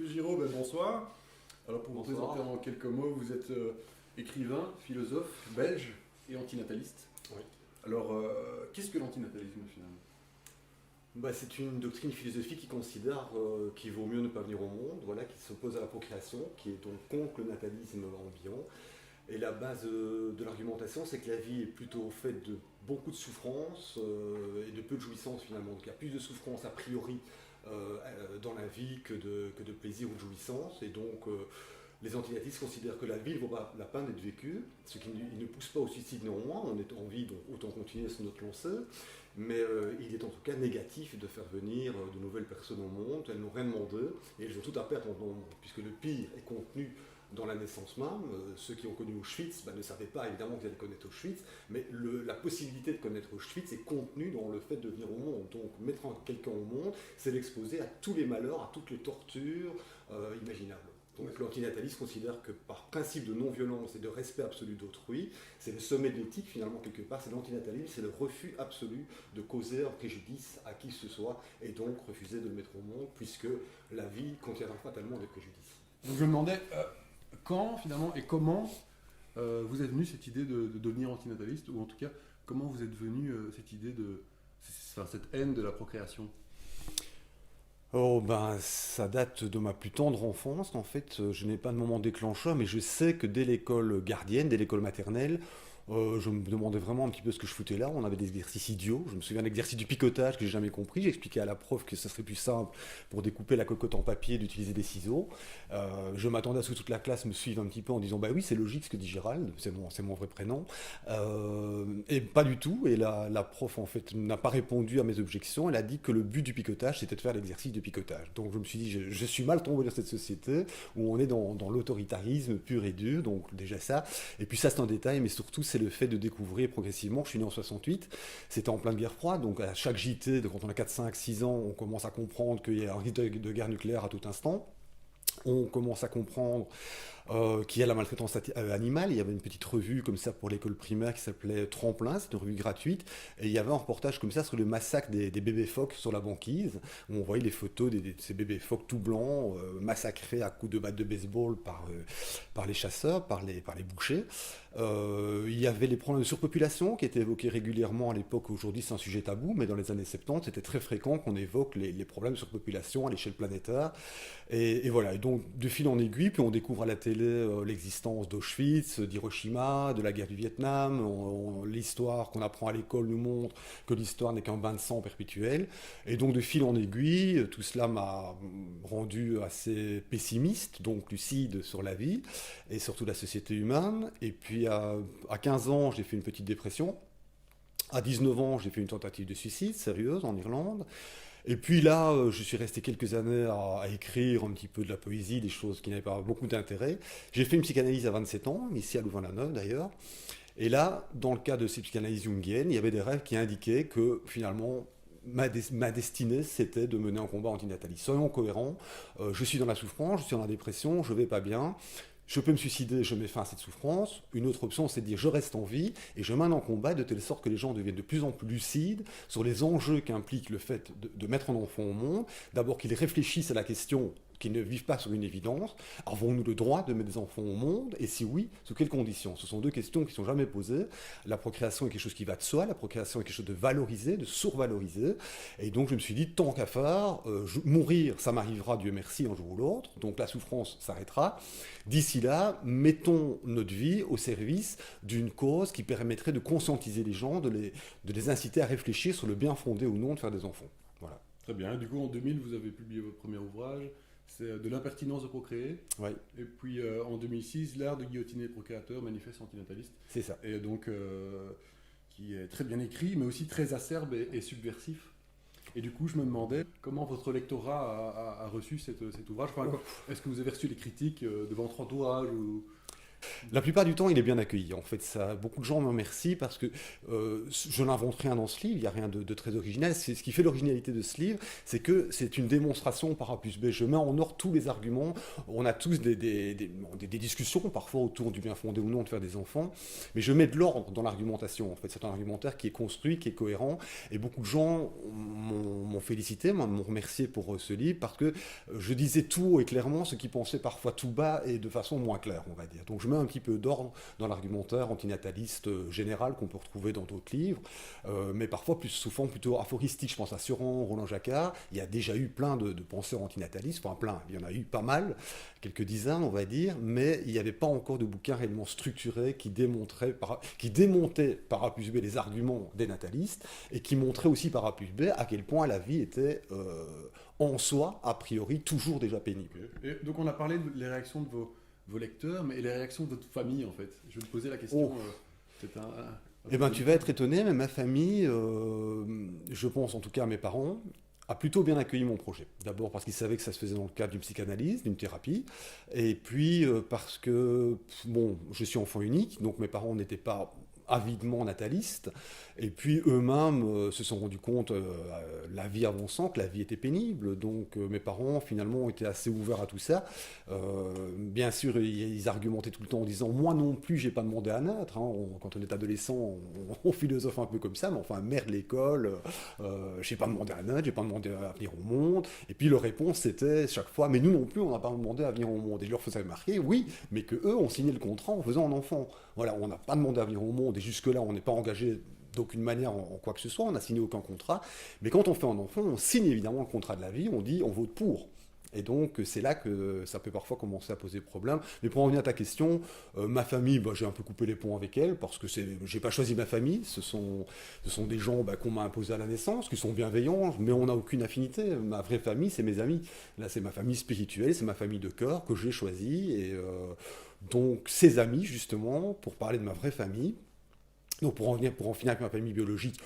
Monsieur Giraud, bonsoir. Alors pour vous Bonsoir. présenter en quelques mots, vous êtes écrivain, philosophe, belge et antinataliste. Oui. Alors, qu'est-ce que l'antinatalisme finalement? C'est une doctrine philosophique qui considère qu'il vaut mieux ne pas venir au monde, qui s'oppose à la procréation, qui est donc contre le natalisme ambiant. Et la base de l'argumentation, c'est que la vie est plutôt faite de beaucoup de souffrances et de peu de jouissance finalement. Donc il y a plus de souffrance a priori dans la vie que de plaisir ou de jouissance. Et donc les antinatalistes considèrent que la vie ne vaut pas la peine d'être vécue, ce qui ne pousse pas au suicide néanmoins. On est en vie, donc autant continuer sur notre lancée. Mais il est en tout cas négatif de faire venir de nouvelles personnes au monde. Elles n'ont rien demandé et elles ont tout à perdre dans le monde, puisque le pire est contenu dans la naissance même. Ceux qui ont connu Auschwitz ne savaient pas évidemment qu'ils allaient connaître Auschwitz, mais la possibilité de connaître Auschwitz est contenue dans le fait de venir au monde. Donc mettre quelqu'un au monde, c'est l'exposer à tous les malheurs, à toutes les tortures imaginables. Donc l'antinataliste considère que par principe de non-violence et de respect absolu d'autrui, c'est le sommet de l'éthique finalement quelque part, c'est l'antinatalisme, c'est le refus absolu de causer un préjudice à qui que ce soit et donc refuser de le mettre au monde puisque la vie contiendra fatalement des préjudices. Donc je me demandais quand finalement et comment vous êtes venu cette idée de devenir antinataliste, ou en tout cas comment vous êtes venu cette idée cette haine de la procréation? Ça date de ma plus tendre enfance. En fait, je n'ai pas de moment déclencheur, mais je sais que dès l'école gardienne, dès l'école maternelle, je me demandais vraiment un petit peu ce que je foutais là. On avait des exercices idiots. Je me souviens d'un exercice du picotage que j'ai jamais compris. J'ai expliqué à la prof que ça serait plus simple pour découper la cocotte en papier d'utiliser des ciseaux. Je m'attendais à ce que toute la classe me suive un petit peu en disant bah oui, c'est logique ce que dit Gérald, c'est mon vrai prénom. Et pas du tout. Et la prof en fait n'a pas répondu à mes objections. Elle a dit que le but du picotage c'était de faire l'exercice de picotage. Donc je me suis dit je suis mal tombé dans cette société où on est dans l'autoritarisme pur et dur. Donc déjà ça. Et puis ça c'est un détail, mais surtout c'est le fait de découvrir progressivement. Je suis né en 68, c'était en pleine guerre froide, donc à chaque JT, quand on a 4, 5, 6 ans, on commence à comprendre qu'il y a un risque de guerre nucléaire à tout instant. On commence à comprendre qu'il y a la maltraitance animale. Il y avait une petite revue comme ça pour l'école primaire qui s'appelait Tremplin, c'était une revue gratuite, et il y avait un reportage comme ça sur le massacre des bébés phoques sur la banquise, où on voyait les photos de ces bébés phoques tout blancs, massacrés à coups de batte de baseball par les chasseurs, par les bouchers. Il y avait les problèmes de surpopulation qui étaient évoqués régulièrement à l'époque. Aujourd'hui c'est un sujet tabou, mais dans les années 70 c'était très fréquent qu'on évoque les problèmes de surpopulation à l'échelle planétaire. Et voilà, et donc de fil en aiguille, puis on découvre à la télé l'existence d'Auschwitz, d'Hiroshima, de la guerre du Vietnam. L'histoire qu'on apprend à l'école nous montre que l'histoire n'est qu'un bain de sang perpétuel. Et donc de fil en aiguille, tout cela m'a rendu assez pessimiste, donc lucide sur la vie et surtout la société humaine. Et puis à 15 ans, j'ai fait une petite dépression. À 19 ans, j'ai fait une tentative de suicide sérieuse en Irlande. Et puis là, je suis resté quelques années à écrire un petit peu de la poésie, des choses qui n'avaient pas beaucoup d'intérêt. J'ai fait une psychanalyse à 27 ans, ici à Louvain-la-Neuve d'ailleurs. Et là, dans le cas de ces psychanalystes jungiennes, il y avait des rêves qui indiquaient que finalement, ma destinée, c'était de mener un combat antinataliste. Soyons cohérents, je suis dans la souffrance, je suis dans la dépression, je vais pas bien. Je peux me suicider, je mets fin à cette souffrance. Une autre option, c'est de dire je reste en vie et je mène un combat de telle sorte que les gens deviennent de plus en plus lucides sur les enjeux qu'implique le fait de mettre un enfant au monde. D'abord qu'ils réfléchissent à la question, qu'ils ne vivent pas sur une évidence. Avons-nous le droit de mettre des enfants au monde? Et si oui, sous quelles conditions? Ce sont deux questions qui ne sont jamais posées. La procréation est quelque chose qui va de soi, la procréation est quelque chose de valorisé, de survalorisé. Et donc je me suis dit, tant qu'à faire, mourir, ça m'arrivera, Dieu merci, un jour ou l'autre. Donc la souffrance s'arrêtera. D'ici là, mettons notre vie au service d'une cause qui permettrait de conscientiser les gens, de les inciter à réfléchir sur le bien fondé ou non de faire des enfants. Voilà. Très bien, et du coup en 2000 vous avez publié votre premier ouvrage, c'est De l'impertinence de procréer. Oui. Et puis en 2006, L'art de guillotiner les procréateurs, manifeste antinataliste. C'est ça. Et donc qui est très bien écrit, mais aussi très acerbe et subversif. Et du coup, je me demandais comment votre lectorat a reçu cet ouvrage. Enfin, est-ce que vous avez reçu les critiques de votre entourage ou... La plupart du temps, il est bien accueilli. En fait, ça, beaucoup de gens me remercient parce que je n'invente rien dans ce livre, il n'y a rien de très original. Ce qui fait l'originalité de ce livre, c'est que c'est une démonstration par A plus B. Je mets en ordre tous les arguments. On a tous des discussions, parfois autour du bien fondé ou non de faire des enfants, mais je mets de l'ordre dans l'argumentation. En fait, c'est un argumentaire qui est construit, qui est cohérent, et beaucoup de gens m'ont félicité, m'ont remercié pour ce livre parce que je disais tout haut et clairement ce qu'ils pensaient parfois tout bas et de façon moins claire, on va dire. Donc je mets un petit peu d'ordre dans l'argumentaire antinataliste général qu'on peut retrouver dans d'autres livres, mais parfois plus souvent plutôt aphoristique. Je pense à Sioran, Roland Jacquard. Il y a déjà eu plein de penseurs antinatalistes, enfin plein, il y en a eu pas mal, quelques dizaines on va dire, mais il n'y avait pas encore de bouquin réellement structuré qui démontait par A plus B les arguments des natalistes et qui montrait aussi par A plus B à quel point la vie était en soi, a priori, toujours déjà pénible. Et donc on a parlé des réactions de vos lecteurs, mais les réactions de votre famille en fait. Je vais te poser la question. C'est un Eh bien, tu vas être étonné, mais ma famille, je pense en tout cas à mes parents, a plutôt bien accueilli mon projet. D'abord parce qu'ils savaient que ça se faisait dans le cadre d'une psychanalyse, d'une thérapie, et puis parce que, bon, je suis enfant unique, donc mes parents n'étaient pas avidement natalistes, et puis eux-mêmes se sont rendus compte, la vie avançant, que la vie était pénible, donc mes parents finalement ont été assez ouverts à tout ça. Bien sûr, ils argumentaient tout le temps en disant « moi non plus, j'ai pas demandé à naître hein. ». Quand on est adolescent, on philosophe un peu comme ça, mais enfin, merde l'école, j'ai pas demandé à naître, j'ai pas demandé à venir au monde, et puis leur réponse c'était chaque fois « mais nous non plus, on n'a pas demandé à venir au monde ». Et je leur faisais remarquer, oui, mais que eux ont signé le contrat en faisant un enfant. Voilà, on n'a pas demandé à venir au monde, et jusque-là, on n'est pas engagé d'aucune manière en quoi que ce soit, on n'a signé aucun contrat, mais quand on fait un enfant, on signe évidemment le contrat de la vie, on dit on vote pour. Et donc c'est là que ça peut parfois commencer à poser problème. Mais pour en revenir à ta question, ma famille, j'ai un peu coupé les ponts avec elle, parce que j'ai pas choisi ma famille, ce sont des gens qu'on m'a imposés à la naissance, qui sont bienveillants, mais on n'a aucune affinité. Ma vraie famille, c'est mes amis. Là, c'est ma famille spirituelle, c'est ma famille de cœur que j'ai choisie, et donc ces amis, justement, pour parler de ma vraie famille. Donc pour en finir avec ma famille biologique,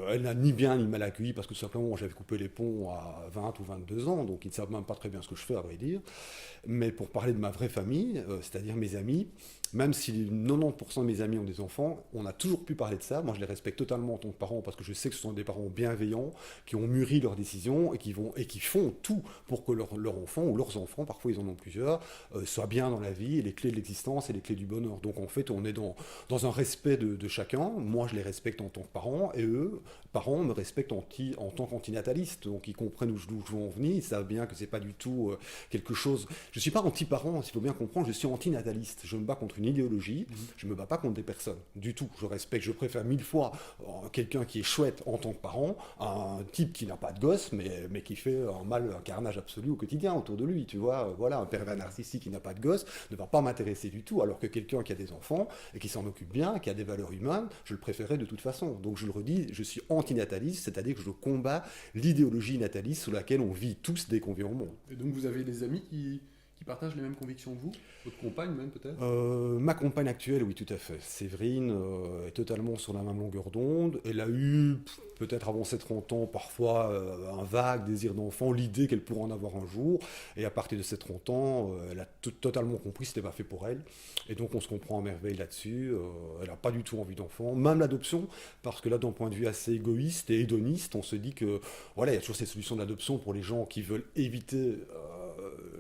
elle n'a ni bien ni mal accueilli parce que tout simplement j'avais coupé les ponts à 20 ou 22 ans, donc ils ne savent même pas très bien ce que je fais à vrai dire. Mais pour parler de ma vraie famille, c'est-à-dire mes amis, même si 90% de mes amis ont des enfants, on a toujours pu parler de ça. Moi je les respecte totalement en tant que parents parce que je sais que ce sont des parents bienveillants qui ont mûri leurs décisions et qui font tout pour que leur enfant ou leurs enfants, parfois ils en ont plusieurs, soient bien dans la vie et les clés de l'existence et les clés du bonheur. Donc en fait on est dans un respect de chacun. Moi je les respecte en tant que parent et eux, parents, me respectent en tant qu'antinataliste. Donc ils comprennent où je veux en venir, ils savent bien que c'est pas du tout quelque chose. Je suis pas anti-parent, s'il faut bien comprendre, je suis antinataliste. Je me bats contre une idéologie, je me bats pas contre des personnes, du tout. Je préfère 1000 fois quelqu'un qui est chouette en tant que parent, un type qui n'a pas de gosse, mais qui fait un carnage absolu au quotidien autour de lui, tu vois. Voilà, un pervers narcissique qui n'a pas de gosse ne va pas m'intéresser du tout, alors que quelqu'un qui a des enfants et qui s'en occupe bien, qui a des valeurs humaines, je le préférerais de toute façon. Donc je le redis, je suis antinataliste, c'est-à-dire que je combats l'idéologie nataliste sous laquelle on vit tous dès qu'on vient au monde. Et donc vous avez des amis qui partagent les mêmes convictions que vous? Votre compagne même peut-être? Ma compagne actuelle, oui, tout à fait. Séverine est totalement sur la même longueur d'onde. Elle a eu, peut-être avant ses 30 ans, parfois un vague désir d'enfant, l'idée qu'elle pourrait en avoir un jour. Et à partir de ses 30 ans, elle a totalement compris que ce n'était pas fait pour elle. Et donc on se comprend à merveille là-dessus. Elle n'a pas du tout envie d'enfant. Même l'adoption, parce que là, d'un point de vue assez égoïste et hédoniste, on se dit que voilà, il y a toujours ces solutions d'adoption pour les gens qui veulent éviter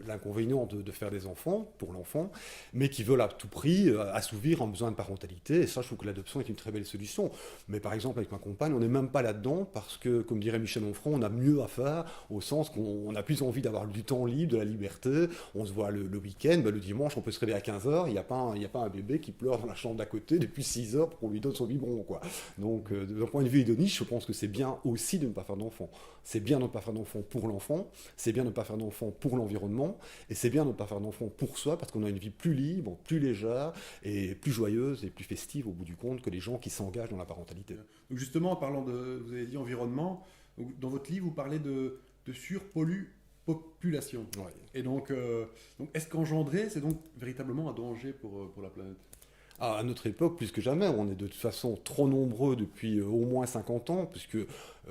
l'inconvénient de faire des enfants pour l'enfant, mais qui veulent à tout prix assouvir un besoin de parentalité. Et ça, je trouve que l'adoption est une très belle solution. Mais par exemple, avec ma compagne, on n'est même pas là-dedans parce que, comme dirait Michel Onfray, on a mieux à faire au sens qu'on a plus envie d'avoir du temps libre, de la liberté. On se voit le week-end, le dimanche, on peut se réveiller à 15h, il n'y a pas un bébé qui pleure dans la chambre d'à côté depuis 6h pour qu'on lui donne son biberon, quoi. Donc, d'un point de vue hédoniste, je pense que c'est bien aussi de ne pas faire d'enfant. C'est bien de ne pas faire d'enfant pour l'enfant, c'est bien de ne pas faire d'enfant pour l'environnement, et c'est bien de ne pas faire d'enfant pour soi, parce qu'on a une vie plus libre, plus légère, et plus joyeuse, et plus festive au bout du compte que les gens qui s'engagent dans la parentalité. Donc justement, en parlant vous avez dit environnement, dans votre livre, vous parlez de surpopulation. Ouais. Et donc est-ce qu'engendrer, c'est donc véritablement un danger pour la planète? À notre époque, plus que jamais, on est de toute façon trop nombreux depuis au moins 50 ans, puisque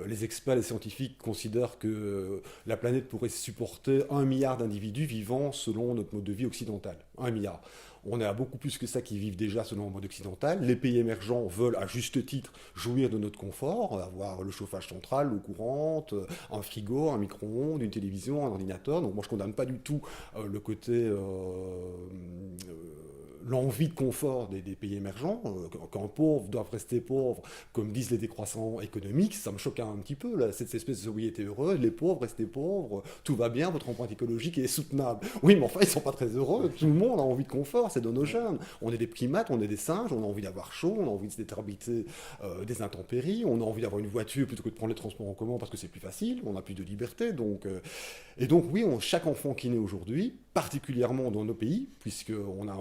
les experts, les scientifiques considèrent que la planète pourrait supporter 1 milliard d'individus vivant selon notre mode de vie occidental. 1 milliard. On est à beaucoup plus que ça qui vivent déjà selon le mode occidental. Les pays émergents veulent, à juste titre, jouir de notre confort, avoir le chauffage central, l'eau courante, un frigo, un micro-ondes, une télévision, un ordinateur. Donc moi, je ne condamne pas du tout le côté... l'envie de confort des pays émergents, quand pauvres doivent rester pauvres, comme disent les décroissants économiques, ça me choque un petit peu, là, cette espèce de sobriété heureuse, les pauvres, restez pauvres, tout va bien, votre empreinte écologique est soutenable. Oui, mais enfin, ils ne sont pas très heureux, tout le monde a envie de confort, c'est dans nos gènes. On est des primates, on est des singes, on a envie d'avoir chaud, on a envie de se détarbiter des intempéries, on a envie d'avoir une voiture plutôt que de prendre les transports en commun parce que c'est plus facile, on a plus de liberté, et donc oui, chaque enfant qui naît aujourd'hui, particulièrement dans nos pays, puisqu'on a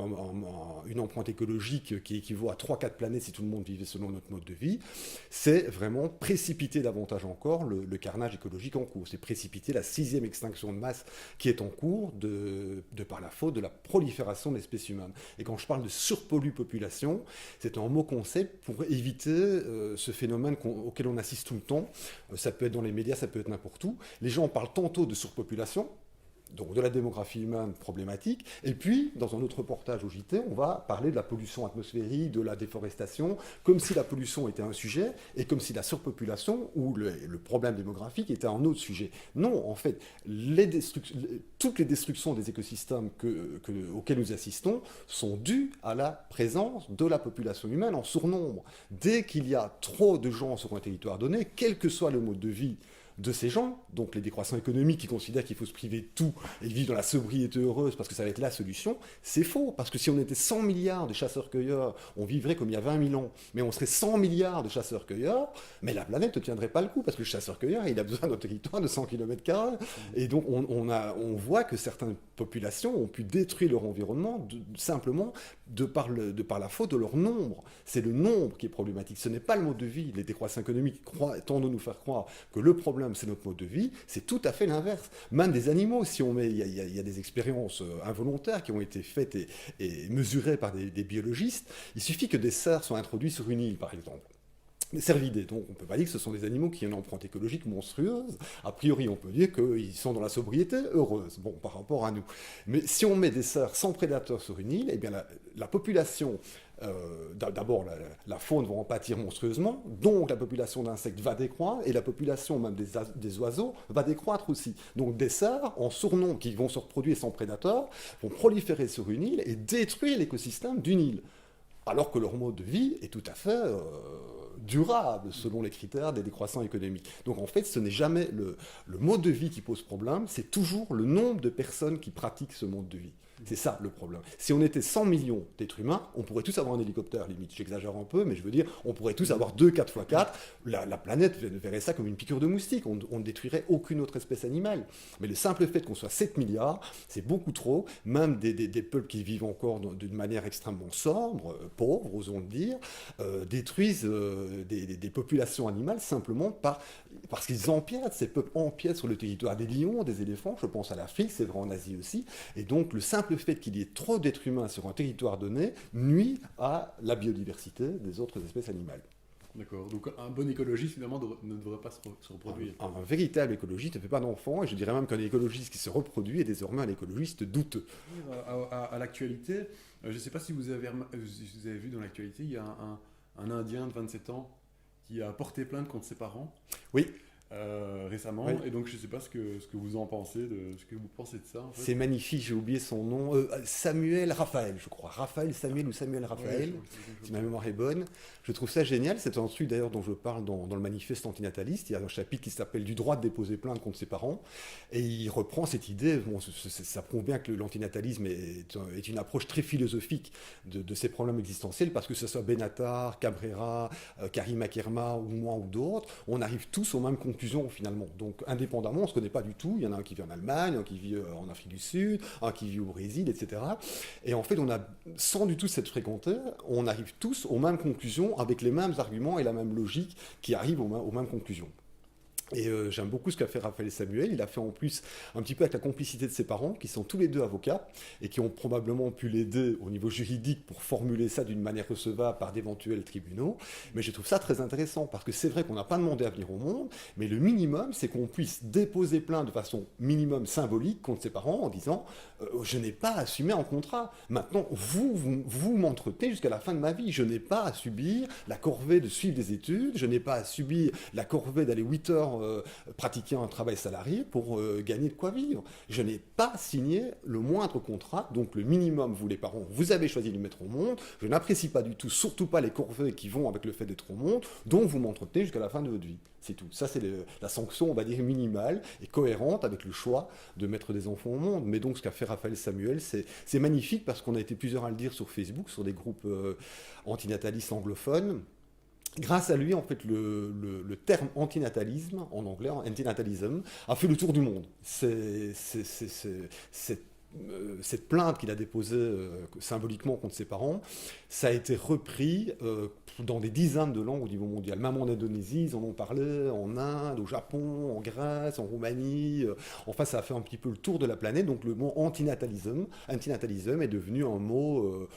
une empreinte écologique qui équivaut à 3-4 planètes si tout le monde vivait selon notre mode de vie, c'est vraiment précipiter davantage encore le carnage écologique en cours. C'est précipiter la 6e extinction de masse qui est en cours de par la faute de la prolifération de l'espèce humaine. Et quand je parle de surpopulation, c'est un mot concept pour éviter ce phénomène auquel on assiste tout le temps. Ça peut être dans les médias, ça peut être n'importe où. Les gens parlent tantôt de surpopulation, donc de la démographie humaine problématique, et puis dans un autre reportage au JT, on va parler de la pollution atmosphérique, de la déforestation, comme si la pollution était un sujet, et comme si la surpopulation ou le problème démographique était un autre sujet. Non, en fait, toutes les destructions des écosystèmes auxquelles nous assistons sont dues à la présence de la population humaine en surnombre. Dès qu'il y a trop de gens sur un territoire donné, quel que soit le mode de vie de ces gens, donc les décroissants économiques qui considèrent qu'il faut se priver de tout et vivre dans la sobriété heureuse parce que ça va être la solution, c'est faux. Parce que si on était 100 milliards de chasseurs-cueilleurs, on vivrait comme il y a 20 000 ans, mais on serait 100 milliards de chasseurs-cueilleurs, mais la planète ne tiendrait pas le coup parce que le chasseur-cueilleur, il a besoin d'un territoire de 100 km². Et donc on voit que certaines populations ont pu détruire leur environnement simplement de par la faute de leur nombre. C'est le nombre qui est problématique, ce n'est pas le mode de vie. Les décroissants économiques tentent de nous faire croire que le problème c'est notre mode de vie, c'est tout à fait l'inverse. Même des animaux, si on met, il y a des expériences involontaires qui ont été faites et mesurées par des biologistes. Il suffit que des cerfs soient introduits sur une île, par exemple. Cervidés, donc on ne peut pas dire que ce sont des animaux qui ont une empreinte écologique monstrueuse. A priori, on peut dire qu'ils sont dans la sobriété heureuse, bon, par rapport à nous. Mais si on met des cerfs sans prédateurs sur une île, eh bien la population, d'abord la faune va en pâtir monstrueusement, donc la population d'insectes va décroître, et la population même des oiseaux va décroître aussi. Donc des cerfs, en surnombre, qui vont se reproduire sans prédateurs, vont proliférer sur une île et détruire l'écosystème d'une île. Alors que leur mode de vie est tout à fait durable selon les critères des décroissants économiques. Donc en fait, ce n'est jamais le mode de vie qui pose problème, c'est toujours le nombre de personnes qui pratiquent ce mode de vie. C'est ça le problème. Si on était 100 millions d'êtres humains, on pourrait tous avoir un hélicoptère, limite. J'exagère un peu, mais je veux dire, on pourrait tous avoir 2, 4 fois 4. La planète verrait ça comme une piqûre de moustique. On ne détruirait aucune autre espèce animale. Mais le simple fait qu'on soit 7 milliards, c'est beaucoup trop. Même des peuples qui vivent encore d'une manière extrêmement sobre, pauvres, osons le dire, détruisent des populations animales simplement parce qu'ils empiètent. Ces peuples empiètent sur le territoire des lions, des éléphants. Je pense à l'Afrique, c'est vrai en Asie aussi. Et donc, le simple fait qu'il y ait trop d'êtres humains sur un territoire donné nuit à la biodiversité des autres espèces animales. D'accord, donc un bon écologiste finalement ne devrait pas se reproduire. Un véritable écologiste ne fait pas d'enfants, et je dirais même qu'un écologiste qui se reproduit est désormais un écologiste douteux. À l'actualité, je ne sais pas si vous avez vu dans l'actualité, il y a un Indien de 27 ans qui a porté plainte contre ses parents. Oui. Récemment, oui. Et donc je ne sais pas ce que vous en pensez, ce que vous pensez de ça. En fait. C'est magnifique, j'ai oublié son nom, Samuel Raphaël, je crois, Samuel Raphaël, si ma mémoire est bonne. Je trouve ça génial, c'est un truc d'ailleurs dont je parle dans le manifeste antinataliste. Il y a un chapitre qui s'appelle du droit de déposer plainte contre ses parents, et il reprend cette idée. Bon, ça prouve bien que l'antinatalisme est une approche très philosophique de ces problèmes existentiels, parce que ce soit Benatar, Cabrera, Karim Akerma ou moi ou d'autres, on arrive tous aux mêmes conclusions finalement. Donc indépendamment, on ne se connaît pas du tout. Il y en a un qui vit en Allemagne, un qui vit en Afrique du Sud, un qui vit au Brésil, etc. Et en fait, sans du tout s'être fréquentés, on arrive tous aux mêmes conclusions avec les mêmes arguments et la même logique qui arrivent aux mêmes conclusions. Et j'aime beaucoup ce qu'a fait Raphaël Samuel. Il a fait en plus un petit peu avec la complicité de ses parents, qui sont tous les deux avocats, et qui ont probablement pu l'aider au niveau juridique pour formuler ça d'une manière recevable par d'éventuels tribunaux. Mais je trouve ça très intéressant, parce que c'est vrai qu'on n'a pas demandé à venir au monde, mais le minimum, c'est qu'on puisse déposer plainte de façon minimum symbolique contre ses parents en disant je n'ai pas assumé un contrat. Maintenant, vous m'entretenez jusqu'à la fin de ma vie. Je n'ai pas à subir la corvée de suivre des études, je n'ai pas à subir la corvée d'aller 8 heures pratiquer un travail salarié pour gagner de quoi vivre. Je n'ai pas signé le moindre contrat, donc le minimum, vous les parents, vous avez choisi de le mettre au monde. Je n'apprécie pas du tout, surtout pas les corvées qui vont avec le fait d'être au monde, dont vous m'entretenez jusqu'à la fin de votre vie. C'est tout. Ça, c'est la sanction, on va dire, minimale et cohérente avec le choix de mettre des enfants au monde. Mais donc, ce qu'a fait Raphaël Samuel, c'est magnifique parce qu'on a été plusieurs à le dire sur Facebook, sur des groupes antinatalistes anglophones. Grâce à lui, en fait, le terme antinatalisme, en anglais, antinatalism, a fait le tour du monde. Cette plainte qu'il a déposée symboliquement contre ses parents, ça a été repris dans des dizaines de langues au niveau mondial. Même en Indonésie, ils en ont parlé, en Inde, au Japon, en Grèce, en Roumanie. Enfin, ça a fait un petit peu le tour de la planète. Donc le mot antinatalism est devenu un mot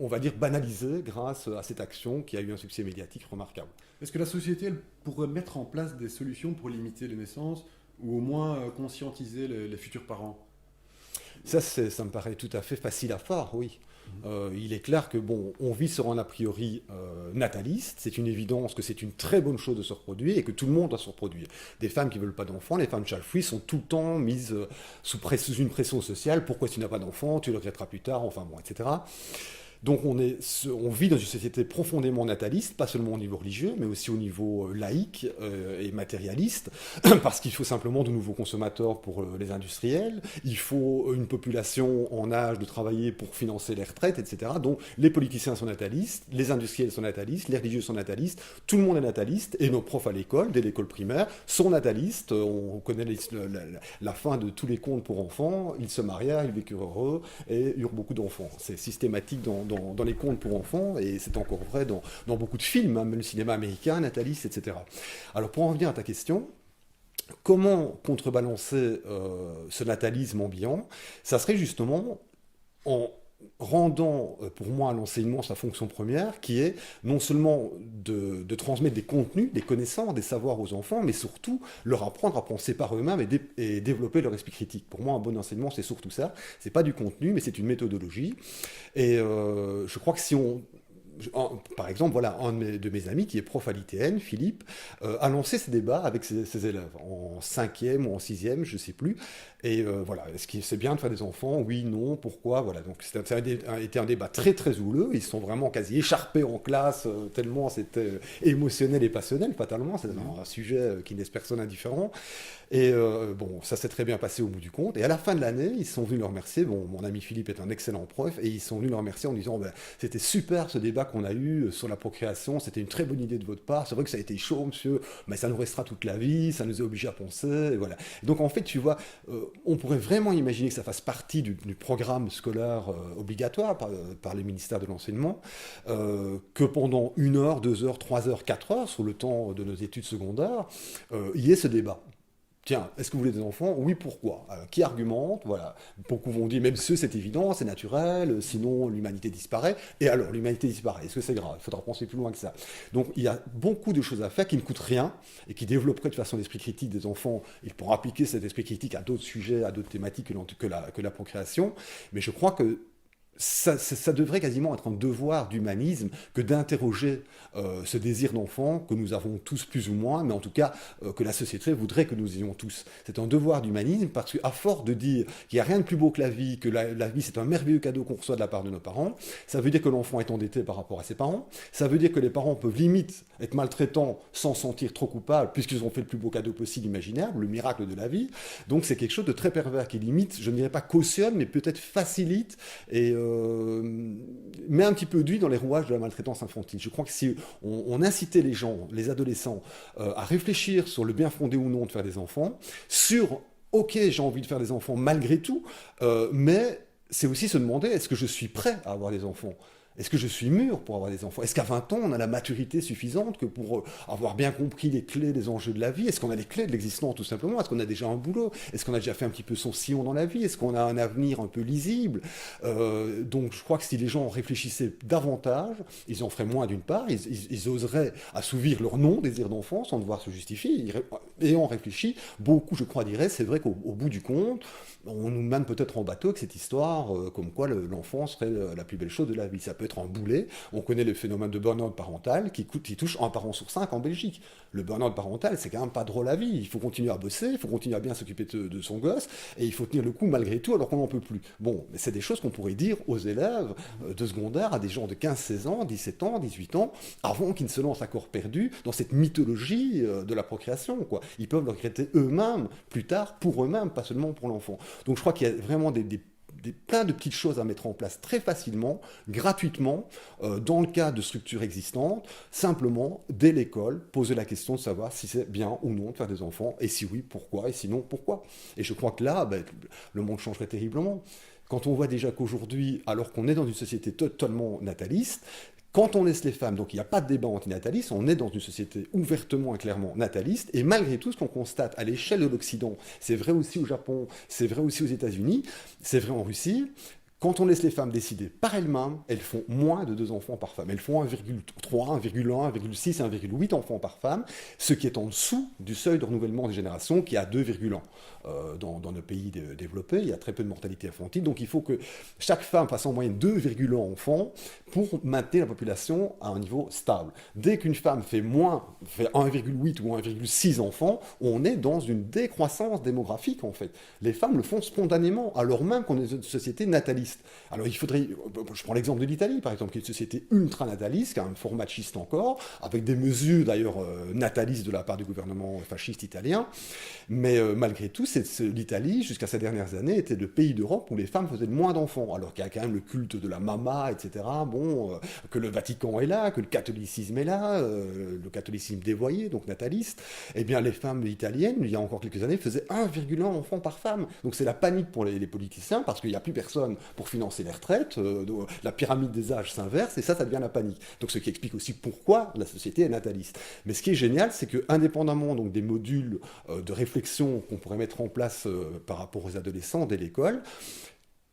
on va dire, banalisé grâce à cette action qui a eu un succès médiatique remarquable. Est-ce que la société elle, pourrait mettre en place des solutions pour limiter les naissances ou au moins conscientiser les futurs parents? Ça me paraît tout à fait facile à faire, oui. Il est clair que, bon, on vit sur un a priori nataliste, c'est une évidence que c'est une très bonne chose de se reproduire et que tout le monde doit se reproduire. Des femmes qui ne veulent pas d'enfants, les femmes child-free sont tout le temps mises sous une pression sociale. Pourquoi tu n'as pas d'enfant, tu le regretteras plus tard, enfin bon, etc. Donc on vit dans une société profondément nataliste, pas seulement au niveau religieux, mais aussi au niveau laïque et matérialiste, parce qu'il faut simplement de nouveaux consommateurs pour les industriels, il faut une population en âge de travailler pour financer les retraites, etc. Donc les politiciens sont natalistes, les industriels sont natalistes, les religieux sont natalistes, tout le monde est nataliste, et nos profs à l'école, dès l'école primaire, sont natalistes. On connaît la fin de tous les contes pour enfants, ils se marièrent, ils vécurent heureux, et eurent beaucoup d'enfants. C'est systématique dans les contes pour enfants, et c'est encore vrai dans beaucoup de films, même le cinéma américain, nataliste, etc. Alors pour en venir à ta question, comment contrebalancer ce natalisme ambiant? Ça serait justement en rendant pour moi l'enseignement sa fonction première, qui est non seulement de transmettre des contenus, des connaissances, des savoirs aux enfants, mais surtout leur apprendre à penser par eux-mêmes et développer leur esprit critique. Pour moi, un bon enseignement, c'est surtout ça. C'est pas du contenu, mais c'est une méthodologie. Et je crois que si on... Par exemple, voilà, un de mes amis qui est prof à l'ITN, Philippe, a lancé ces débats avec ses élèves en 5e ou en 6e, je ne sais plus. Et voilà, est-ce que c'est bien de faire des enfants? Oui, non, pourquoi? Voilà, donc ça a été un débat très très houleux. Ils sont vraiment quasi écharpés en classe, tellement c'était émotionnel et passionnel, fatalement. C'est un sujet qui ne laisse personne indifférent. Et bon, ça s'est très bien passé au bout du compte. Et à la fin de l'année, ils sont venus le remercier. Bon, mon ami Philippe est un excellent prof, et ils sont venus le remercier en disant c'était super ce débat qu'on a eu sur la procréation, c'était une très bonne idée de votre part. C'est vrai que ça a été chaud, monsieur, mais ça nous restera toute la vie, ça nous a obligés à penser. Et voilà. Donc en fait, tu vois, on pourrait vraiment imaginer que ça fasse partie du programme scolaire obligatoire par le ministère de l'Enseignement, que pendant 1 heure, 2 heures, 3 heures, 4 heures, sur le temps de nos études secondaires, il y ait ce débat. Tiens, est-ce que vous voulez des enfants? Oui, pourquoi? Qui argumente? Voilà. Beaucoup vont dire, même si c'est évident, c'est naturel, sinon l'humanité disparaît. Et alors, l'humanité disparaît, est-ce que c'est grave? Il faudra penser plus loin que ça. Donc, il y a beaucoup de choses à faire qui ne coûtent rien et qui développeraient de façon l'esprit critique des enfants. Ils pourront appliquer cet esprit critique à d'autres sujets, à d'autres thématiques que la procréation. Mais je crois que ça devrait quasiment être un devoir d'humanisme que d'interroger ce désir d'enfant que nous avons tous plus ou moins, mais en tout cas que la société voudrait que nous ayons tous. C'est un devoir d'humanisme parce qu'à force de dire qu'il n'y a rien de plus beau que la vie c'est un merveilleux cadeau qu'on reçoit de la part de nos parents, ça veut dire que l'enfant est endetté par rapport à ses parents, ça veut dire que les parents peuvent limite être maltraitants sans se sentir trop coupables puisqu'ils ont fait le plus beau cadeau possible imaginable, le miracle de la vie. Donc c'est quelque chose de très pervers qui limite, je ne dirais pas cautionne, mais peut-être facilite et met un petit peu d'huile dans les rouages de la maltraitance infantile. Je crois que si on incitait les gens, les adolescents, à réfléchir sur le bien fondé ou non de faire des enfants, sur « ok, j'ai envie de faire des enfants malgré tout », mais c'est aussi se demander « est-ce que je suis prêt à avoir des enfants ?» Est-ce que je suis mûr pour avoir des enfants? Est-ce qu'à 20 ans, on a la maturité suffisante que pour avoir bien compris les clés, les enjeux de la vie? Est-ce qu'on a les clés de l'existence, tout simplement? Est-ce qu'on a déjà un boulot? Est-ce qu'on a déjà fait un petit peu son sillon dans la vie? Est-ce qu'on a un avenir un peu lisible? Donc, je crois que si les gens réfléchissaient davantage, ils en feraient moins d'une part, ils oseraient assouvir leur non-désir d'enfant sans devoir se justifier. Et on réfléchit, beaucoup, je crois, diraient, c'est vrai qu'au bout du compte, on nous mène peut-être en bateau avec cette histoire comme quoi l'enfant serait la plus belle chose de la vie. Ça peut être un boulet. On connaît le phénomène de burn-out parental qui touche un parent sur 5 en Belgique. Le burn-out parental, c'est quand même pas drôle à vie. Il faut continuer à bosser, il faut continuer à bien s'occuper de son gosse, et il faut tenir le coup malgré tout alors qu'on n'en peut plus. Bon, mais c'est des choses qu'on pourrait dire aux élèves de secondaire, à des gens de 15, 16 ans, 17 ans, 18 ans, avant qu'ils ne se lancent à corps perdu dans cette mythologie de la procréation, quoi. Ils peuvent le regretter eux-mêmes plus tard, pour eux-mêmes, pas seulement pour l'enfant. Donc je crois qu'il y a vraiment plein de petites choses à mettre en place très facilement, gratuitement, dans le cas de structures existantes, simplement, dès l'école, poser la question de savoir si c'est bien ou non de faire des enfants, et si oui, pourquoi, et sinon, pourquoi. Et je crois que là, le monde changerait terriblement. Quand on voit déjà qu'aujourd'hui, alors qu'on est dans une société totalement nataliste, quand on laisse les femmes, donc il n'y a pas de débat antinataliste, on est dans une société ouvertement et clairement nataliste, et malgré tout, ce qu'on constate à l'échelle de l'Occident, c'est vrai aussi au Japon, c'est vrai aussi aux États-Unis, c'est vrai en Russie, quand on laisse les femmes décider par elles-mêmes, elles font moins de 2 enfants par femme. Elles font 1,3, 1,1, 1,6, 1,8 enfants par femme, ce qui est en dessous du seuil de renouvellement des générations qui est à 2,1. Dans nos pays développés, il y a très peu de mortalité infantile, donc il faut que chaque femme fasse en moyenne 2,1 enfants pour maintenir la population à un niveau stable. Dès qu'une femme fait 1,8 ou 1,6 enfants, on est dans une décroissance démographique en fait. Les femmes le font spontanément, alors même qu'on est une société nataliste. Alors il faudrait, je prends l'exemple de l'Italie par exemple, qui est une société ultra-nataliste, qui a un fort machiste encore, avec des mesures d'ailleurs natalistes de la part du gouvernement fasciste italien, mais malgré tout, l'Italie, jusqu'à ces dernières années, était le pays d'Europe où les femmes faisaient le moins d'enfants, alors qu'il y a quand même le culte de la mama, etc., que le Vatican est là, que le catholicisme est là, le catholicisme dévoyé, donc nataliste. Eh bien, les femmes italiennes, il y a encore quelques années, faisaient 1,1 enfant par femme. Donc c'est la panique pour les politiciens, parce qu'il n'y a plus personne pour financer les retraites, la pyramide des âges s'inverse, et ça devient la panique. Donc ce qui explique aussi pourquoi la société est nataliste. Mais ce qui est génial, c'est que indépendamment donc, des modules de réflexion qu'on pourrait mettre en place par rapport aux adolescents dès l'école,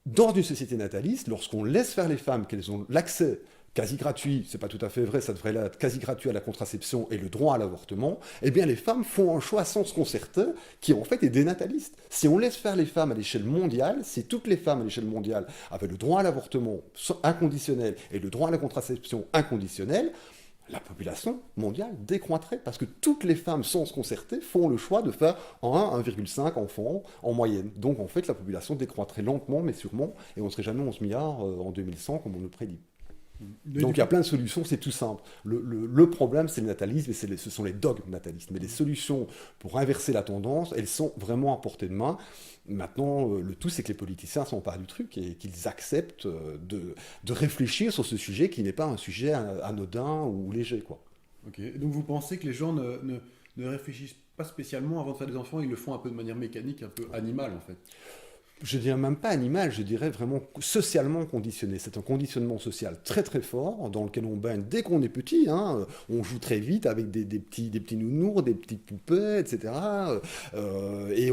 dans une société nataliste, lorsqu'on laisse faire les femmes, qu'elles ont l'accès quasi gratuit, c'est pas tout à fait vrai, ça devrait être quasi gratuit à la contraception et le droit à l'avortement, eh bien les femmes font un choix sans se concerter qui en fait est dénataliste. Si on laisse faire les femmes à l'échelle mondiale, si toutes les femmes à l'échelle mondiale avaient le droit à l'avortement inconditionnel et le droit à la contraception inconditionnel, la population mondiale décroîtrait parce que toutes les femmes, sans se concerter, font le choix de faire 1,5 enfants en moyenne. Donc en fait, la population décroîtrait lentement mais sûrement et on ne serait jamais 11 milliards en 2100 comme on le prédit. Donc il y a plein de solutions, c'est tout simple. Le problème, c'est le natalisme et ce sont les dogmes natalistes. Mais les solutions pour inverser la tendance, elles sont vraiment à portée de main. Maintenant, le tout, c'est que les politiciens s'emparent du truc et qu'ils acceptent de réfléchir sur ce sujet qui n'est pas un sujet anodin ou léger, quoi. Ok, donc vous pensez que les gens ne réfléchissent pas spécialement avant de faire des enfants, ils le font un peu de manière mécanique, un peu animale en fait? Je dirais même pas animal, je dirais vraiment socialement conditionné. C'est un conditionnement social très très fort dans lequel on baigne dès qu'on est petit. Hein. On joue très vite avec des petits nounours, des petites poupées, etc. Et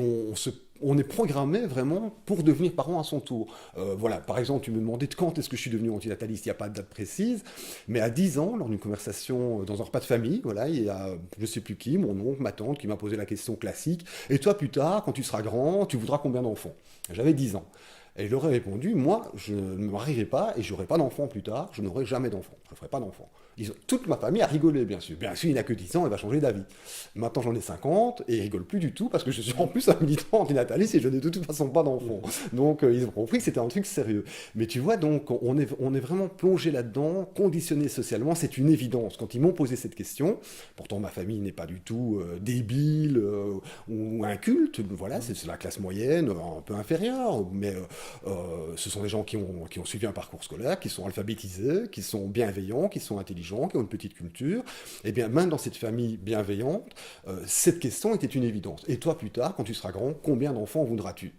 on est programmé vraiment pour devenir parent à son tour. Voilà, par exemple, tu me demandais de quand est-ce que je suis devenu antinataliste, il n'y a pas de date précise, mais à 10 ans, lors d'une conversation dans un repas de famille, voilà, il y a je ne sais plus qui, mon oncle, ma tante, qui m'a posé la question classique, et toi plus tard, quand tu seras grand, tu voudras combien d'enfants? J'avais 10 ans. Et je leur ai répondu, moi, je ne me marierai pas et je n'aurai pas d'enfant plus tard, je n'aurai jamais d'enfant, je ne ferai pas d'enfant. Toute ma famille a rigolé, bien sûr. Bien sûr, il n'a que 10 ans, il va changer d'avis. Maintenant, j'en ai 50 et il ne rigole plus du tout parce que je suis en plus un militant antinataliste et je n'ai de toute façon pas d'enfant. Donc, ils ont compris que c'était un truc sérieux. Mais tu vois, donc, on est vraiment plongé là-dedans, conditionné socialement, c'est une évidence. Quand ils m'ont posé cette question, pourtant ma famille n'est pas du tout débile ou inculte, voilà, c'est la classe moyenne, un peu inférieure, mais ce sont des gens qui ont suivi un parcours scolaire, qui sont alphabétisés, qui sont bienveillants, qui sont intelligents, qui ont une petite culture, et bien même dans cette famille bienveillante, cette question était une évidence. Et toi plus tard, quand tu seras grand, combien d'enfants voudras-tu?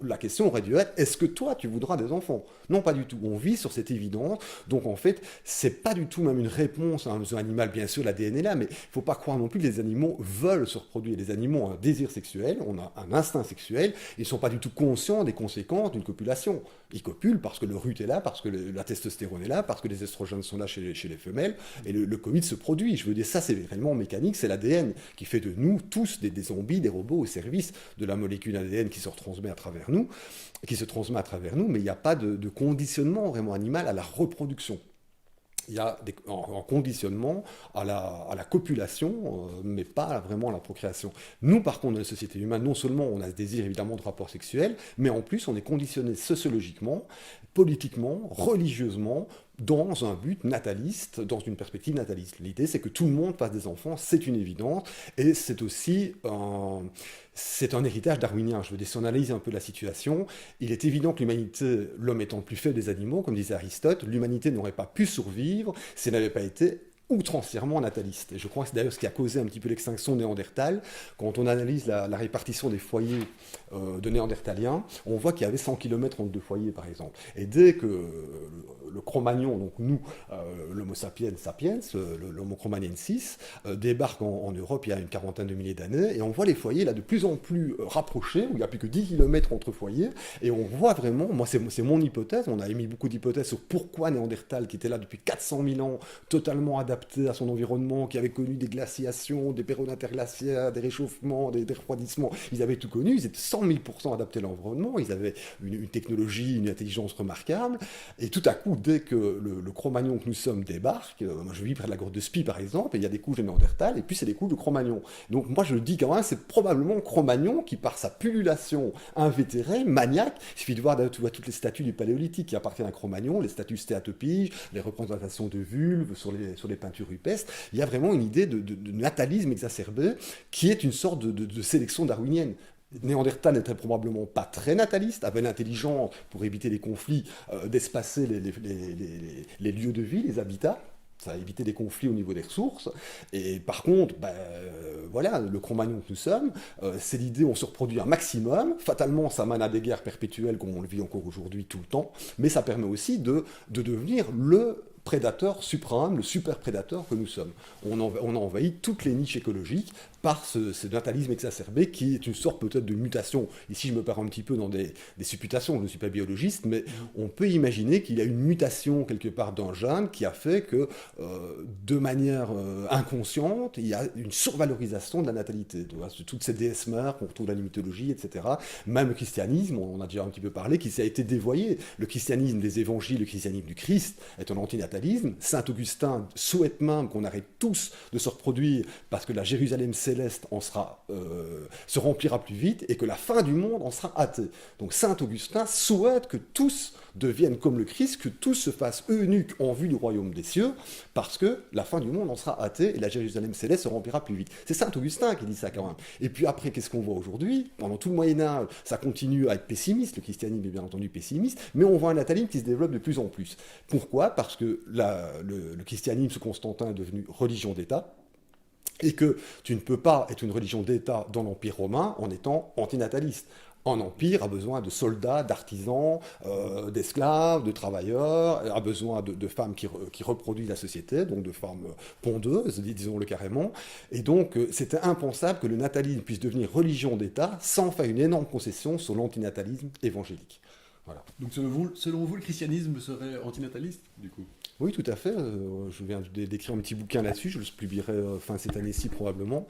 La question aurait dû être, est-ce que toi, tu voudras des enfants? Non, pas du tout. On vit sur cette évidence. Donc, en fait, c'est pas du tout même une réponse à un besoin animal. Bien sûr, l'ADN est là, mais il faut pas croire non plus que les animaux veulent se reproduire. Les animaux ont un désir sexuel, on a un instinct sexuel. Ils sont pas du tout conscients des conséquences d'une copulation. Ils copulent parce que le RUT est là, parce que la testostérone est là, parce que les estrogènes sont là chez les femelles, et le Covid se produit. Je veux dire, ça, c'est réellement mécanique. C'est l'ADN qui fait de nous tous des zombies, des robots au service de la molécule ADN qui se transmet à travers nous, mais il n'y a pas de conditionnement vraiment animal à la reproduction. Il y a un conditionnement à la copulation, mais pas vraiment à la procréation. Nous, par contre, dans la société humaine, non seulement on a ce désir évidemment de rapport sexuel, mais en plus on est conditionné sociologiquement, politiquement, religieusement, dans un but nataliste, dans une perspective nataliste. L'idée, c'est que tout le monde fasse des enfants, c'est une évidence, et c'est aussi un héritage darwinien. Je veux dire, si on analyse un peu la situation, il est évident que l'humanité, l'homme étant le plus faible des animaux, comme disait Aristote, l'humanité n'aurait pas pu survivre si elle n'avait pas été outrancièrement nataliste. Et je crois que c'est d'ailleurs ce qui a causé un petit peu l'extinction néandertale. Quand on analyse la répartition des foyers de néandertaliens, on voit qu'il y avait 100 km entre deux foyers, par exemple. Et dès que le Cro-Magnon, donc nous, l'Homo sapiens sapiens, l'Homo cro-magnensis, débarque en Europe il y a une quarantaine de milliers d'années, et on voit les foyers là de plus en plus rapprochés, où il n'y a plus que 10 km entre foyers, et on voit vraiment, moi c'est mon hypothèse, on a émis beaucoup d'hypothèses sur pourquoi Néandertal, qui était là depuis 400 000 ans, totalement adapté à son environnement, qui avait connu des glaciations, des périodes interglaciaires, des réchauffements, des refroidissements, ils avaient tout connu, ils étaient 100 000% adaptés à l'environnement, ils avaient une technologie, une intelligence remarquable, et tout à coup, dès que le Cro-Magnon que nous sommes débarque, moi je vis près de la grotte de Spie par exemple, et il y a des couches de Néandertal, et puis c'est des couches de Cro-Magnon. Donc moi je dis quand même, c'est probablement Cro-Magnon qui, par sa pullulation invétérée, maniaque, il suffit de voir toutes les statues du Paléolithique qui appartiennent à Cro-Magnon, les statues stéatopiges, les représentations de vulves sur les peintures rupestres, il y a vraiment une idée de natalisme exacerbé qui est une sorte de sélection darwinienne. Néandertal n'était probablement pas très nataliste, avait l'intelligence, pour éviter les conflits, d'espacer les lieux de vie, les habitats. Ça a évité des conflits au niveau des ressources. Et par contre, voilà, le Cro-Magnon que nous sommes, c'est l'idée, on se reproduit un maximum. Fatalement, ça mène à des guerres perpétuelles, comme on le vit encore aujourd'hui tout le temps. Mais ça permet aussi de devenir le prédateur suprême, le super prédateur que nous sommes. On a envahi toutes les niches écologiques par ce natalisme exacerbé qui est une sorte peut-être de mutation. Ici, je me perds un petit peu dans des supputations, je ne suis pas biologiste, mais on peut imaginer qu'il y a une mutation quelque part d'un gène qui a fait que, de manière inconsciente, il y a une survalorisation de la natalité. Toutes ces déesses mères qu'on retrouve dans la mythologie, etc. Même le christianisme, on en a déjà un petit peu parlé, qui a été dévoyé. Le christianisme des évangiles, le christianisme du Christ est un antinatalisme. Saint Augustin souhaite même qu'on arrête tous de se reproduire parce que la Jérusalem céleste se remplira plus vite et que la fin du monde en sera hâtée. Donc Saint Augustin souhaite que tous deviennent comme le Christ, que tous se fassent eunuques en vue du royaume des cieux, parce que la fin du monde en sera hâtée et la Jérusalem céleste se remplira plus vite. C'est Saint Augustin qui dit ça quand même. Et puis après, qu'est-ce qu'on voit aujourd'hui? Pendant tout le Moyen-Âge, ça continue à être pessimiste, le christianisme est bien entendu pessimiste, mais on voit un natalisme qui se développe de plus en plus. Pourquoi? Parce que le christianisme sous Constantin est devenu religion d'État, et que tu ne peux pas être une religion d'État dans l'Empire romain en étant antinataliste. Un empire a besoin de soldats, d'artisans, d'esclaves, de travailleurs, a besoin de femmes qui reproduisent la société, donc de femmes pondeuses, disons-le carrément. Et donc, c'était impensable que le natalisme puisse devenir religion d'État sans faire une énorme concession sur l'antinatalisme évangélique. Voilà. Donc selon vous, le christianisme serait antinataliste, du coup? Oui, tout à fait. Je viens d'écrire un petit bouquin là-dessus, je le publierai fin cette année-ci probablement.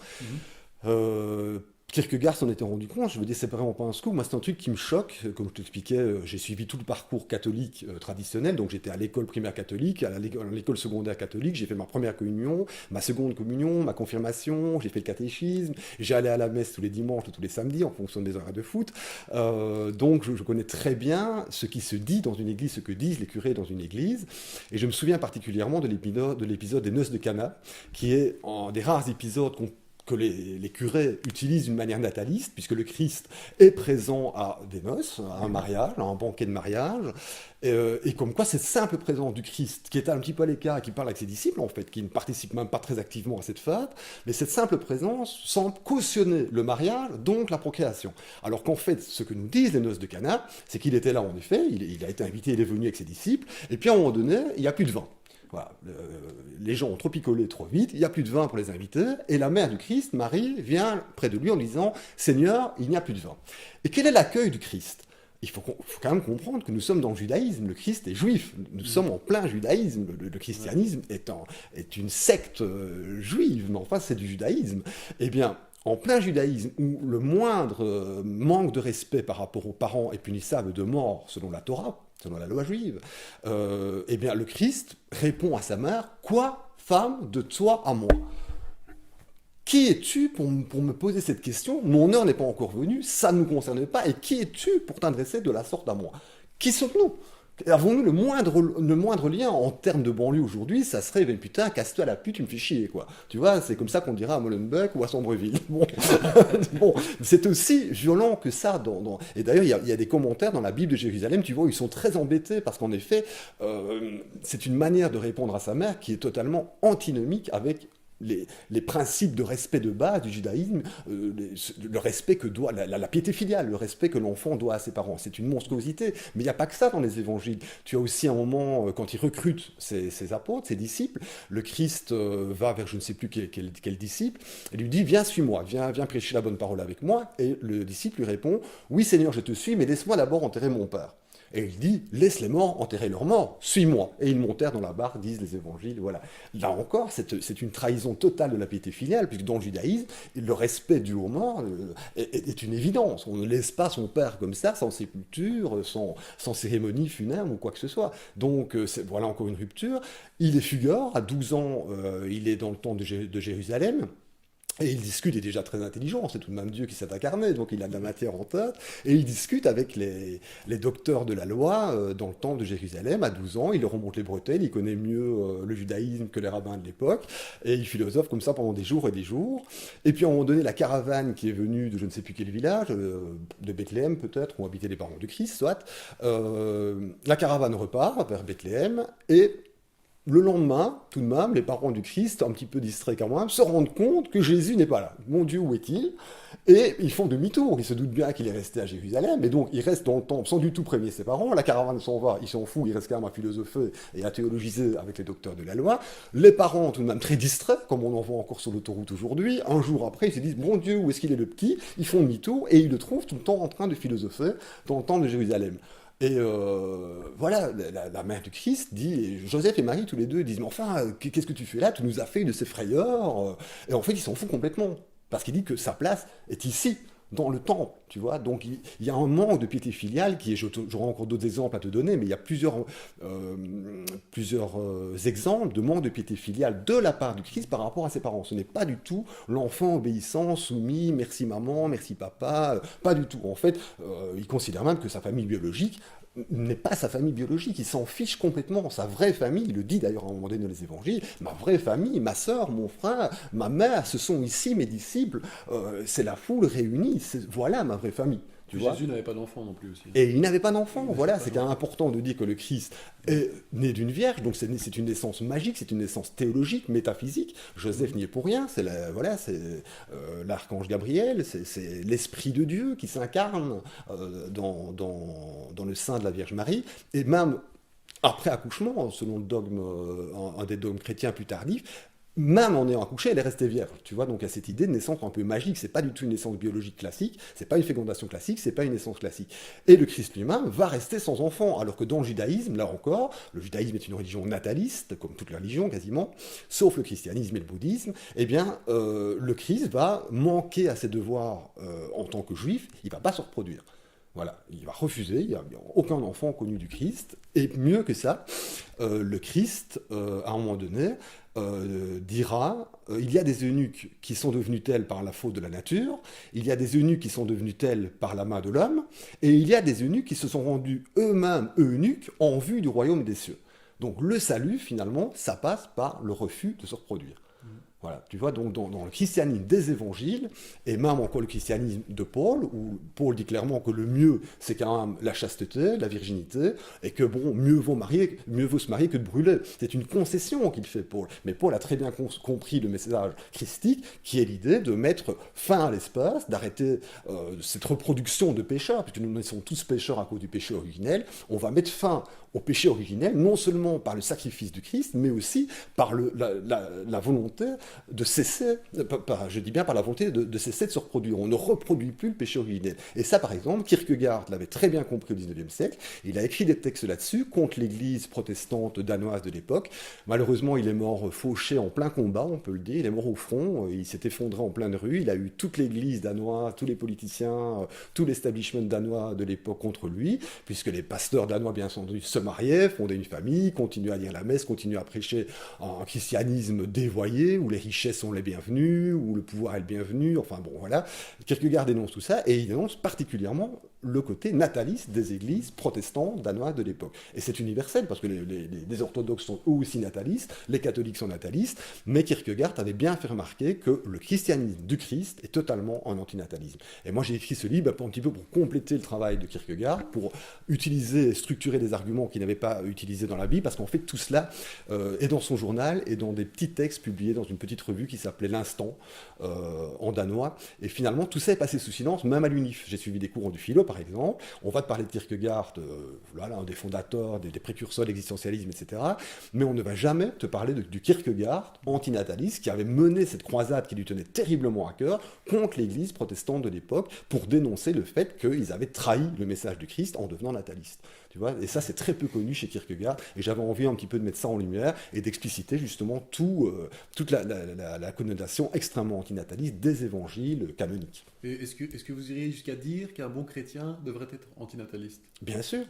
Kierkegaard s'en était rendu compte, je veux dire, c'est vraiment pas un scoop. Moi, c'est un truc qui me choque. Comme je t'expliquais, j'ai suivi tout le parcours catholique traditionnel. Donc, j'étais à l'école primaire catholique, à l'école secondaire catholique. J'ai fait ma première communion, ma seconde communion, ma confirmation. J'ai fait le catéchisme. J'allais à la messe tous les dimanches ou tous les samedis en fonction des horaires de foot. Donc, je connais très bien ce qui se dit dans une église, ce que disent les curés dans une église. Et je me souviens particulièrement de l'épisode des Noces de Cana, qui est un des rares épisodes que les curés utilisent d'une manière nataliste, puisque le Christ est présent à des noces, à un mariage, à un banquet de mariage, et comme quoi cette simple présence du Christ, qui est un petit peu à l'écart, qui parle avec ses disciples en fait, qui ne participe même pas très activement à cette fête, mais cette simple présence semble cautionner le mariage, donc la procréation. Alors qu'en fait, ce que nous disent les noces de Cana, c'est qu'il était là en effet, il a été invité, il est venu avec ses disciples, et puis à un moment donné, il n'y a plus de vin. Voilà. Les gens ont trop picolé trop vite, il n'y a plus de vin pour les invités, et la mère du Christ, Marie, vient près de lui en disant « Seigneur, il n'y a plus de vin ». Et quel est l'accueil du Christ ? Il faut quand même comprendre que nous sommes dans le judaïsme, le Christ est juif, nous sommes en plein judaïsme, le christianisme est une secte juive, mais enfin c'est du judaïsme. Eh bien, en plein judaïsme, où le moindre manque de respect par rapport aux parents est punissable de mort selon la Torah, selon la loi juive, eh bien le Christ répond à sa mère « Quoi, femme, de toi à moi ?» Qui es-tu pour me poser cette question? Mon heure n'est pas encore venue, ça ne nous concerne pas, et qui es-tu pour t'adresser de la sorte à moi? Qui sommes-nous? Avons-nous le moindre lien en termes de banlieue aujourd'hui? Ça serait, ben putain, casse-toi à la pute, tu me fais chier, quoi. Tu vois, c'est comme ça qu'on dirait à Molenbeek ou à Sambreville. Bon, bon, c'est aussi violent que ça. Et d'ailleurs, il y a des commentaires dans la Bible de Jérusalem, tu vois, où ils sont très embêtés, parce qu'en effet, c'est une manière de répondre à sa mère qui est totalement antinomique avec les principes de respect de base du judaïsme, le respect que doit, la piété filiale, le respect que l'enfant doit à ses parents. C'est une monstruosité. Mais il n'y a pas que ça dans les évangiles. Tu as aussi un moment, quand il recrute ses apôtres, ses disciples, le Christ va vers je ne sais plus quel disciple, et lui dit « Viens, suis-moi, viens prêcher la bonne parole avec moi ». Et le disciple lui répond « Oui Seigneur, je te suis, mais laisse-moi d'abord enterrer mon père ». Et il dit, laisse les morts enterrer leurs morts, suis-moi. Et ils montèrent dans la barque, disent les évangiles, voilà. Là encore, c'est une trahison totale de la piété filiale, puisque dans le judaïsme, le respect dû aux morts est une évidence. On ne laisse pas son père comme ça, sans sépulture, sans cérémonie funèbre ou quoi que ce soit. Donc voilà encore une rupture. Il est fugueur, à 12 ans, il est dans le temple de Jérusalem. Et il discute, il est déjà très intelligent, c'est tout de même Dieu qui s'est incarné, donc il a de la matière en tête, et il discute avec les docteurs de la loi dans le temple de Jérusalem, à 12 ans, il leur remonte les bretelles, il connaît mieux le judaïsme que les rabbins de l'époque, et il philosophe comme ça pendant des jours et des jours. Et puis à un moment donné, la caravane qui est venue de je ne sais plus quel village, de Bethléem peut-être, où habitaient les parents du Christ, soit, la caravane repart vers Bethléem, et le lendemain, tout de même, les parents du Christ, un petit peu distraits quand même, se rendent compte que Jésus n'est pas là. Mon Dieu, où est-il? Et ils font demi-tour. Ils se doutent bien qu'il est resté à Jérusalem. Et donc, ils restent dans le temple sans du tout prévenir ses parents. La caravane s'en va, ils s'en foutent. Il reste quand même à philosopher et à théologiser avec les docteurs de la loi. Les parents, tout de même, très distraits, comme on en voit encore sur l'autoroute aujourd'hui. Un jour après, ils se disent, mon Dieu, où est-ce qu'il est le petit? Ils font demi-tour et ils le trouvent tout le temps en train de philosopher dans le temple de Jérusalem. Et voilà, la mère du Christ dit, et Joseph et Marie, tous les deux, disent, mais enfin, qu'est-ce que tu fais là? Tu nous as fait de ces frayeurs. Et en fait, il s'en fout complètement. Parce qu'il dit que sa place est ici, dans le temple, tu vois. Donc, il y a un manque de piété filiale qui est, j'aurai encore d'autres exemples à te donner, mais il y a plusieurs exemples de manque de piété filiale de la part du Christ par rapport à ses parents. Ce n'est pas du tout l'enfant obéissant, soumis, merci maman, merci papa, pas du tout. En fait, il considère même que sa famille biologique n'est pas sa famille biologique, il s'en fiche complètement. Sa vraie famille, il le dit d'ailleurs à un moment donné dans les évangiles, ma vraie famille, ma sœur, mon frère, ma mère, ce sont ici mes disciples, c'est la foule réunie, voilà ma vraie famille. Tu vois. Jésus n'avait pas d'enfant non plus aussi. Et il n'avait pas d'enfant, voilà, c'est quand même important de dire que le Christ est né d'une vierge, donc c'est une naissance magique, c'est une naissance théologique, métaphysique. Joseph n'y est pour rien, c'est l'archange Gabriel, c'est l'Esprit de Dieu qui s'incarne dans le sein de la Vierge Marie, et même après accouchement, selon le dogme, un des dogmes chrétiens plus tardifs, même en ayant accouché, elle est restée vierge. Tu vois, donc il y a cette idée de naissance un peu magique. C'est pas du tout une naissance biologique classique, c'est pas une fécondation classique, c'est pas une naissance classique. Et le Christ lui-même va rester sans enfant, alors que dans le judaïsme, là encore, le judaïsme est une religion nataliste, comme toute la religion quasiment, sauf le christianisme et le bouddhisme. Eh bien, le Christ va manquer à ses devoirs en tant que juif. Il va pas se reproduire. Voilà, il va refuser, il n'y a aucun enfant connu du Christ, et mieux que ça, le Christ, à un moment donné, dira, il y a des eunuques qui sont devenus tels par la faute de la nature, il y a des eunuques qui sont devenus tels par la main de l'homme, et il y a des eunuques qui se sont rendus eux-mêmes eunuques en vue du royaume des cieux. Donc le salut, finalement, ça passe par le refus de se reproduire. Voilà, tu vois, donc dans le christianisme des évangiles, et même encore le christianisme de Paul, où Paul dit clairement que le mieux, c'est quand même la chasteté, la virginité, et que bon, mieux vaut se marier que de brûler. C'est une concession qu'il fait, Paul. Mais Paul a très bien compris le message christique, qui est l'idée de mettre fin à l'espace, d'arrêter cette reproduction de pécheurs, puisque nous sommes tous pécheurs à cause du péché originel. On va mettre fin au péché originel, non seulement par le sacrifice du Christ, mais aussi par la volonté de cesser, je dis bien par la volonté de cesser de se reproduire. On ne reproduit plus le péché originel. Et ça, par exemple, Kierkegaard l'avait très bien compris au XIXe siècle. Il a écrit des textes là-dessus contre l'église protestante danoise de l'époque. Malheureusement, il est mort fauché en plein combat, on peut le dire. Il est mort au front, il s'est effondré en pleine rue. Il a eu toute l'église danoise, tous les politiciens, tout l'establishment danois de l'époque contre lui, puisque les pasteurs danois, bien entendu, se mariaient, fondaient une famille, continuaient à lire la messe, continuaient à prêcher un christianisme dévoyé, où les richesses sont les bienvenues, où le pouvoir est le bienvenu, enfin bon, voilà. Kierkegaard dénonce tout ça, et il dénonce particulièrement le côté nataliste des églises protestantes danoises de l'époque. Et c'est universel, parce que les orthodoxes sont eux aussi natalistes, les catholiques sont natalistes, mais Kierkegaard avait bien fait remarquer que le christianisme du Christ est totalement un antinatalisme. Et moi j'ai écrit ce livre un petit peu pour compléter le travail de Kierkegaard, pour utiliser et structurer des arguments qu'il n'avait pas utilisés dans la Bible, parce qu'en fait tout cela est dans son journal et dans des petits textes publiés dans une petite revue qui s'appelait L'Instant, en danois. Et finalement tout ça est passé sous silence, même à l'UNIF. J'ai suivi des cours du philo, par exemple, on va te parler de Kierkegaard, voilà, un des fondateurs, des précurseurs de l'existentialisme, etc. Mais on ne va jamais te parler du Kierkegaard antinataliste qui avait mené cette croisade qui lui tenait terriblement à cœur contre l'église protestante de l'époque pour dénoncer le fait qu'ils avaient trahi le message du Christ en devenant natalistes. Tu vois, et ça, c'est très peu connu chez Kierkegaard, et j'avais envie un petit peu de mettre ça en lumière et d'expliciter justement toute la connotation extrêmement antinataliste des évangiles canoniques. Et est-ce que vous iriez jusqu'à dire qu'un bon chrétien devrait être antinataliste? Bien sûr.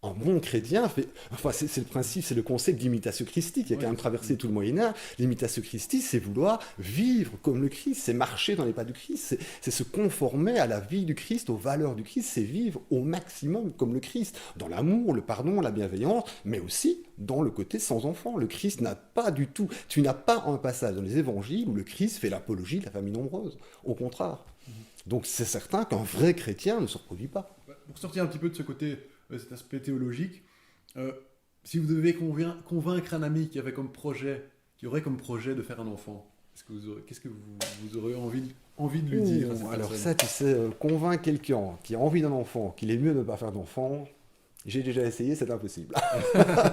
Un bon chrétien fait... Enfin, c'est le principe, c'est le concept d'imitation christique qui a quand même traversé tout le Moyen-Âge. L'imitation christique, c'est vouloir vivre comme le Christ, c'est marcher dans les pas du Christ, c'est se conformer à la vie du Christ, aux valeurs du Christ, c'est vivre au maximum comme le Christ, dans l'amour, le pardon, la bienveillance, mais aussi dans le côté sans enfant. Le Christ n'a pas du tout... Tu n'as pas un passage dans les évangiles où le Christ fait l'apologie de la famille nombreuse. Au contraire. Donc c'est certain qu'un vrai chrétien ne se reproduit pas. Pour sortir un petit peu de ce côté... cet aspect théologique, si vous devez convaincre un ami qui aurait comme projet de faire un enfant, qu'est-ce que vous aurez envie de lui dire à cette alors personne? ça, tu sais, convaincre quelqu'un qui a envie d'un enfant, qu'il est mieux de ne pas faire d'enfant, j'ai déjà essayé, c'est impossible.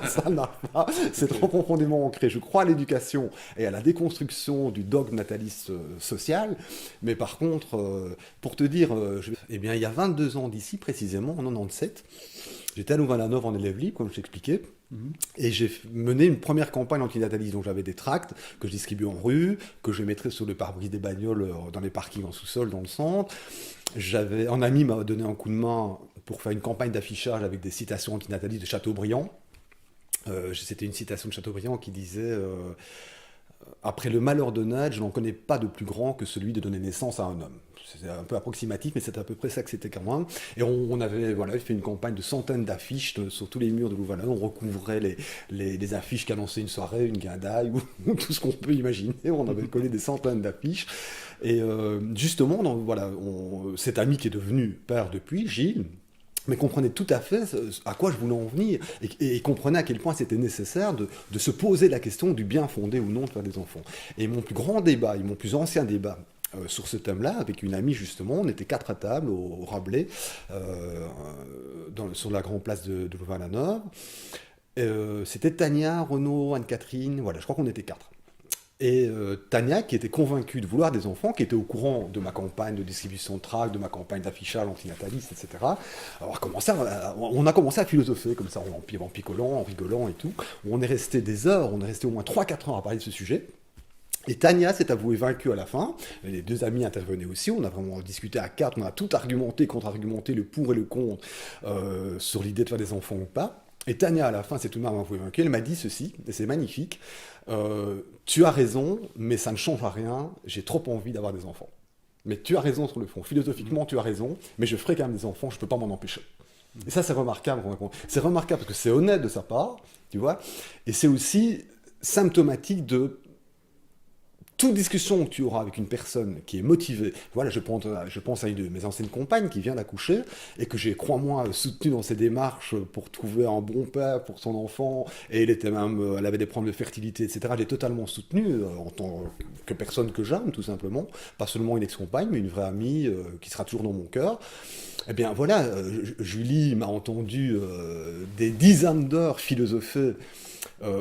Ça ne marche pas, c'est trop profondément ancré. Je crois à l'éducation et à la déconstruction du dogme nataliste social, mais par contre, pour te dire, eh bien, il y a 22 ans d'ici, précisément, en 97, j'étais à Louvain-la-Neuve en élève libre, comme je t'expliquais, et j'ai mené une première campagne antinataliste. Donc j'avais des tracts que je distribuais en rue, que je mettrais sur le pare-brise des bagnoles dans les parkings en sous-sol, dans le centre. Un ami m'a donné un coup de main pour faire une campagne d'affichage avec des citations antinatalistes de Chateaubriand. C'était une citation de Chateaubriand qui disait après le malheur de naître, je n'en connais pas de plus grand que celui de donner naissance à un homme. C'est un peu approximatif, mais c'est à peu près ça que c'était quand même. Et on avait fait une campagne de centaines d'affiches sur tous les murs de Louvain. On recouvrait les affiches qui annonçaient une soirée, une guindaille, ou tout ce qu'on peut imaginer. On avait collé des centaines d'affiches. Et justement, cet ami qui est devenu père depuis, Gilles, mais comprenait tout à fait à quoi je voulais en venir, et comprenait à quel point c'était nécessaire de se poser la question du bien fondé ou non de faire des enfants. Et mon plus grand débat, et mon plus ancien débat sur ce thème-là, avec une amie justement, on était 4 à table au Rabelais, sur la grande place de Louvain-la-Neuve. C'était Tania, Renaud, Anne-Catherine, voilà, je crois qu'on était 4. Et Tania, qui était convaincue de vouloir des enfants, qui était au courant de ma campagne de distribution de tracts, de ma campagne d'affichage antinataliste, etc. Alors on a commencé à philosopher comme ça, en picolant, en rigolant et tout. On est resté des heures, on est resté au moins 3-4 heures à parler de ce sujet. Et Tania s'est avouée vaincue à la fin. Les 2 amis intervenaient aussi. On a vraiment discuté à 4. On a tout argumenté, contre-argumenté, le pour et le contre sur l'idée de faire des enfants ou pas. Et Tania, à la fin, s'est tout de même avouée vaincue. Elle m'a dit ceci, et c'est magnifique. Tu as raison, mais ça ne change à rien. J'ai trop envie d'avoir des enfants. Mais tu as raison sur le fond. Philosophiquement, tu as raison, mais je ferai quand même des enfants. Je ne peux pas m'en empêcher. Et ça, c'est remarquable. C'est remarquable parce que c'est honnête de sa part, tu vois. Et c'est aussi symptomatique de toute discussion que tu auras avec une personne qui est motivée, voilà, je pense à une de mes anciennes compagnes qui vient d'accoucher et que j'ai, crois-moi, soutenue dans ses démarches pour trouver un bon père pour son enfant, et elle avait des problèmes de fertilité, etc. Elle est totalement soutenue en tant que personne que j'aime, tout simplement, pas seulement une ex-compagne, mais une vraie amie qui sera toujours dans mon cœur. Eh bien voilà, Julie m'a entendu des dizaines d'heures philosopher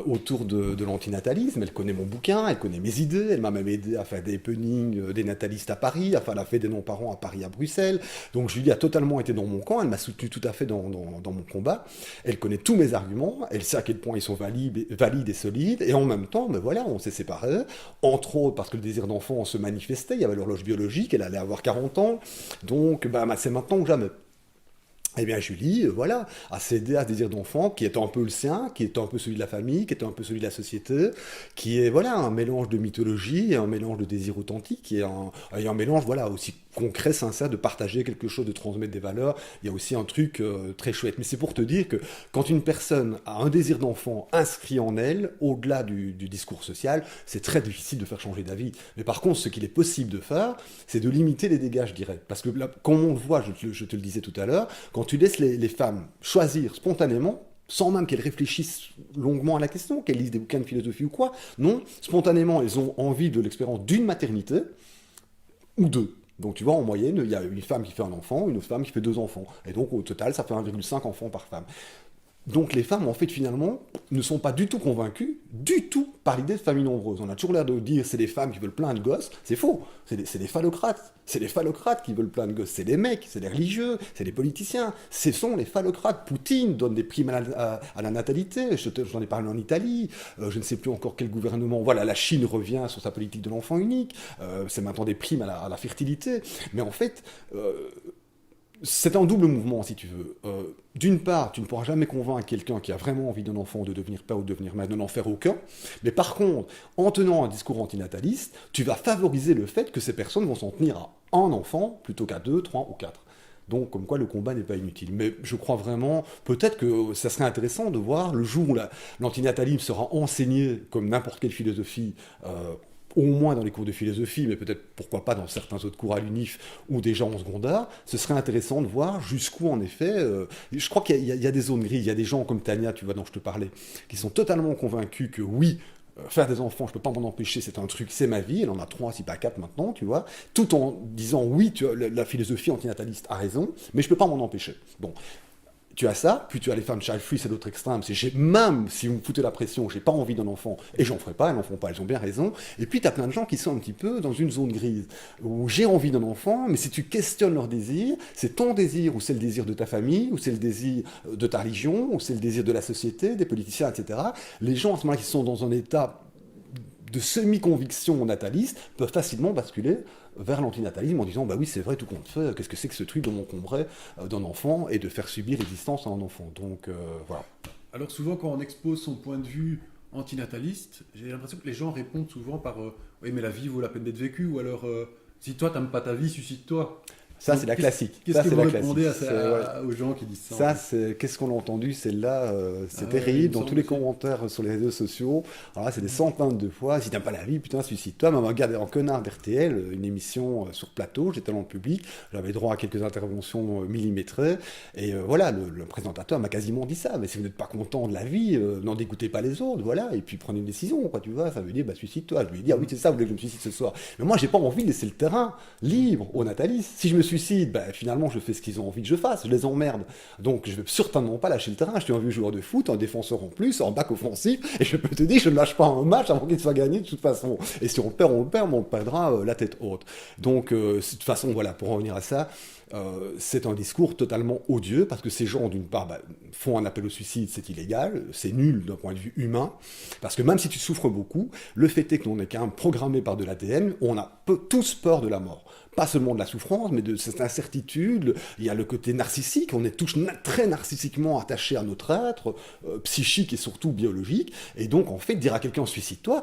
autour de l'antinatalisme. Elle connaît mon bouquin, elle connaît mes idées, elle m'a même aidé à faire des happenings des natalistes à Paris, enfin elle a fait des non-parents à Paris, à Bruxelles. Donc Julie a totalement été dans mon camp, elle m'a soutenu tout à fait dans mon combat. Elle connaît tous mes arguments, elle sait à quel point ils sont valides et solides, et en même temps, ben voilà, on s'est séparés, entre autres parce que le désir d'enfant se manifestait, il y avait l'horloge biologique, elle allait avoir 40 ans, donc ben, c'est maintenant que jamais. Eh bien, Julie, voilà, a cédé à ce désir d'enfant qui est un peu le sien, qui est un peu celui de la famille, qui est un peu celui de la société, qui est, voilà, un mélange de mythologie, un mélange de désir authentique, et un mélange, voilà, aussi concret, sincère, de partager quelque chose, de transmettre des valeurs. Il y a aussi un truc très chouette. Mais c'est pour te dire que quand une personne a un désir d'enfant inscrit en elle, au-delà du discours social, c'est très difficile de faire changer d'avis. Mais par contre, ce qu'il est possible de faire, c'est de limiter les dégâts, je dirais. Parce que là, comme on le voit, je te le disais tout à l'heure, quand tu laisses les femmes choisir spontanément, sans même qu'elles réfléchissent longuement à la question, qu'elles lisent des bouquins de philosophie ou quoi, non, spontanément, elles ont envie de l'expérience d'une maternité, ou deux. Donc tu vois, en moyenne, il y a une femme qui fait un enfant, une autre femme qui fait 2 enfants. Et donc au total, ça fait 1,5 enfants par femme. Donc les femmes, en fait, finalement, ne sont pas du tout convaincues, du tout, par l'idée de famille nombreuse. On a toujours l'air de dire c'est les femmes qui veulent plein de gosses. C'est faux. C'est des phallocrates. C'est les phallocrates qui veulent plein de gosses. C'est des mecs, c'est des religieux, c'est des politiciens. Ce sont les phallocrates. Poutine donne des primes à la natalité. J'en ai parlé en Italie. Je ne sais plus encore quel gouvernement. Voilà, la Chine revient sur sa politique de l'enfant unique. C'est maintenant des primes à la fertilité. Mais en fait... c'est un double mouvement, si tu veux. D'une part, tu ne pourras jamais convaincre quelqu'un qui a vraiment envie d'un enfant de devenir père ou de devenir mère, de n'en faire aucun. Mais par contre, en tenant un discours antinataliste, tu vas favoriser le fait que ces personnes vont s'en tenir à un enfant plutôt qu'à 2, 3 ou 4. Donc, comme quoi le combat n'est pas inutile. Mais je crois vraiment, peut-être que ça serait intéressant de voir le jour où l'antinatalisme sera enseigné comme n'importe quelle philosophie, au moins dans les cours de philosophie, mais peut-être pourquoi pas dans certains autres cours à l'UNIF ou déjà en secondaire, ce serait intéressant de voir jusqu'où en effet, je crois qu'il y a des zones grises, il y a des gens comme Tania, tu vois, dont je te parlais, qui sont totalement convaincus que oui, faire des enfants, je peux pas m'en empêcher, c'est un truc, c'est ma vie, elle en a 3, si pas 4 maintenant, tu vois, tout en disant oui, la philosophie antinataliste a raison, mais je peux pas m'en empêcher. Bon. Tu as ça, puis tu as les femmes child-free, c'est l'autre extrême. Même si vous me foutez la pression, j'ai pas envie d'un enfant, et j'en ferai pas, elles n'en font pas, elles ont bien raison. Et puis tu as plein de gens qui sont un petit peu dans une zone grise, où j'ai envie d'un enfant, mais si tu questionnes leur désir, c'est ton désir, ou c'est le désir de ta famille, ou c'est le désir de ta religion, ou c'est le désir de la société, des politiciens, etc. Les gens, à ce moment-là, qui sont dans un état de semi-conviction nataliste, peuvent facilement basculer vers l'antinatalisme en disant bah oui c'est vrai tout compte fait, qu'est-ce que c'est que ce truc de m'encombrer d'un enfant et de faire subir l'existence à un enfant. Donc voilà. Alors souvent quand on expose son point de vue antinataliste, j'ai l'impression que les gens répondent souvent par oui mais la vie vaut la peine d'être vécue, ou alors si toi t'aimes pas ta vie, suicide-toi. Ça, c'est la classique. Qu'est-ce que vous répondez aux gens qui disent ça? Ça, c'est... Qu'est-ce qu'on a entendu? Celle-là, c'est terrible. Dans tous les commentaires sur les réseaux sociaux, alors là, c'est des centaines de fois. Si t'aimes pas la vie, putain, suicide-toi. Même regardez en connard d'RTL, une émission sur plateau, j'étais dans le public, j'avais droit à quelques interventions millimétrées. Et voilà, le présentateur m'a quasiment dit ça. Mais si vous n'êtes pas content de la vie, n'en dégoûtez pas les autres, voilà. Et puis prenez une décision, quoi, tu vois. Ça veut dire, bah, suicide-toi. Je lui ai dit, ah oui, c'est ça, vous voulez que je me suicide ce soir. Mais moi, j'ai pas envie de laisser le terrain libre aux natalistes. Si je me suicide, ben, finalement je fais ce qu'ils ont envie que je fasse, je les emmerde. Donc je vais certainement pas lâcher le terrain, je suis un vieux joueur de foot, un défenseur en plus, en back offensif, et je peux te dire, je ne lâche pas un match avant qu'il soit gagné de toute façon. Et si on le perd, mais on le perdra la tête haute. Donc de toute façon, voilà, pour en revenir à ça, c'est un discours totalement odieux, parce que ces gens, d'une part, font un appel au suicide, c'est illégal, c'est nul d'un point de vue humain, parce que même si tu souffres beaucoup, le fait est qu'on est quand même programmé par de l'ADN, on a tous peur de la mort. Pas seulement de la souffrance, mais de cette incertitude. Il y a le côté narcissique, on est tous très narcissiquement attachés à notre être, psychique et surtout biologique, et donc en fait, dire à quelqu'un suicide-toi,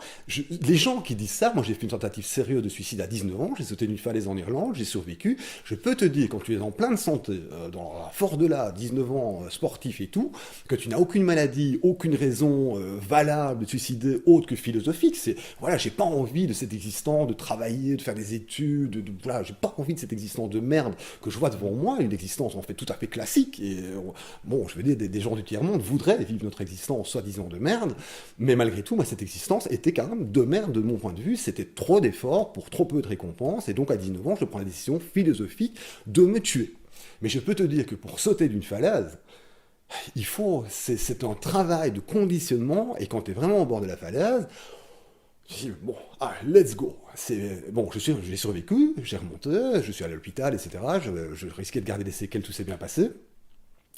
les gens qui disent ça, moi j'ai fait une tentative sérieuse de suicide à 19 ans, j'ai sauté d'une falaise en Irlande, j'ai survécu, je peux te dire quand tu es en pleine santé, dans la force de là, 19 ans, sportif et tout, que tu n'as aucune maladie, aucune raison valable de te suicider autre que philosophique, c'est, voilà, j'ai pas envie de cette existence, de travailler, de faire des études, voilà, j'ai pas envie de cette existence de merde que je vois devant moi, une existence en fait tout à fait classique, et bon, je veux dire, des gens du tiers-monde voudraient vivre notre existence soi-disant de merde, mais malgré tout, moi, cette existence était quand même de merde de mon point de vue, c'était trop d'efforts pour trop peu de récompenses, et donc à 19 ans, je prends la décision philosophique de me tuer. Mais je peux te dire que pour sauter d'une falaise, c'est un travail de conditionnement, et quand tu es vraiment au bord de la falaise, je dis, bon, let's go. Bon, j'ai survécu, j'ai remonté, je suis allé à l'hôpital, etc. Je risquais de garder des séquelles, tout s'est bien passé.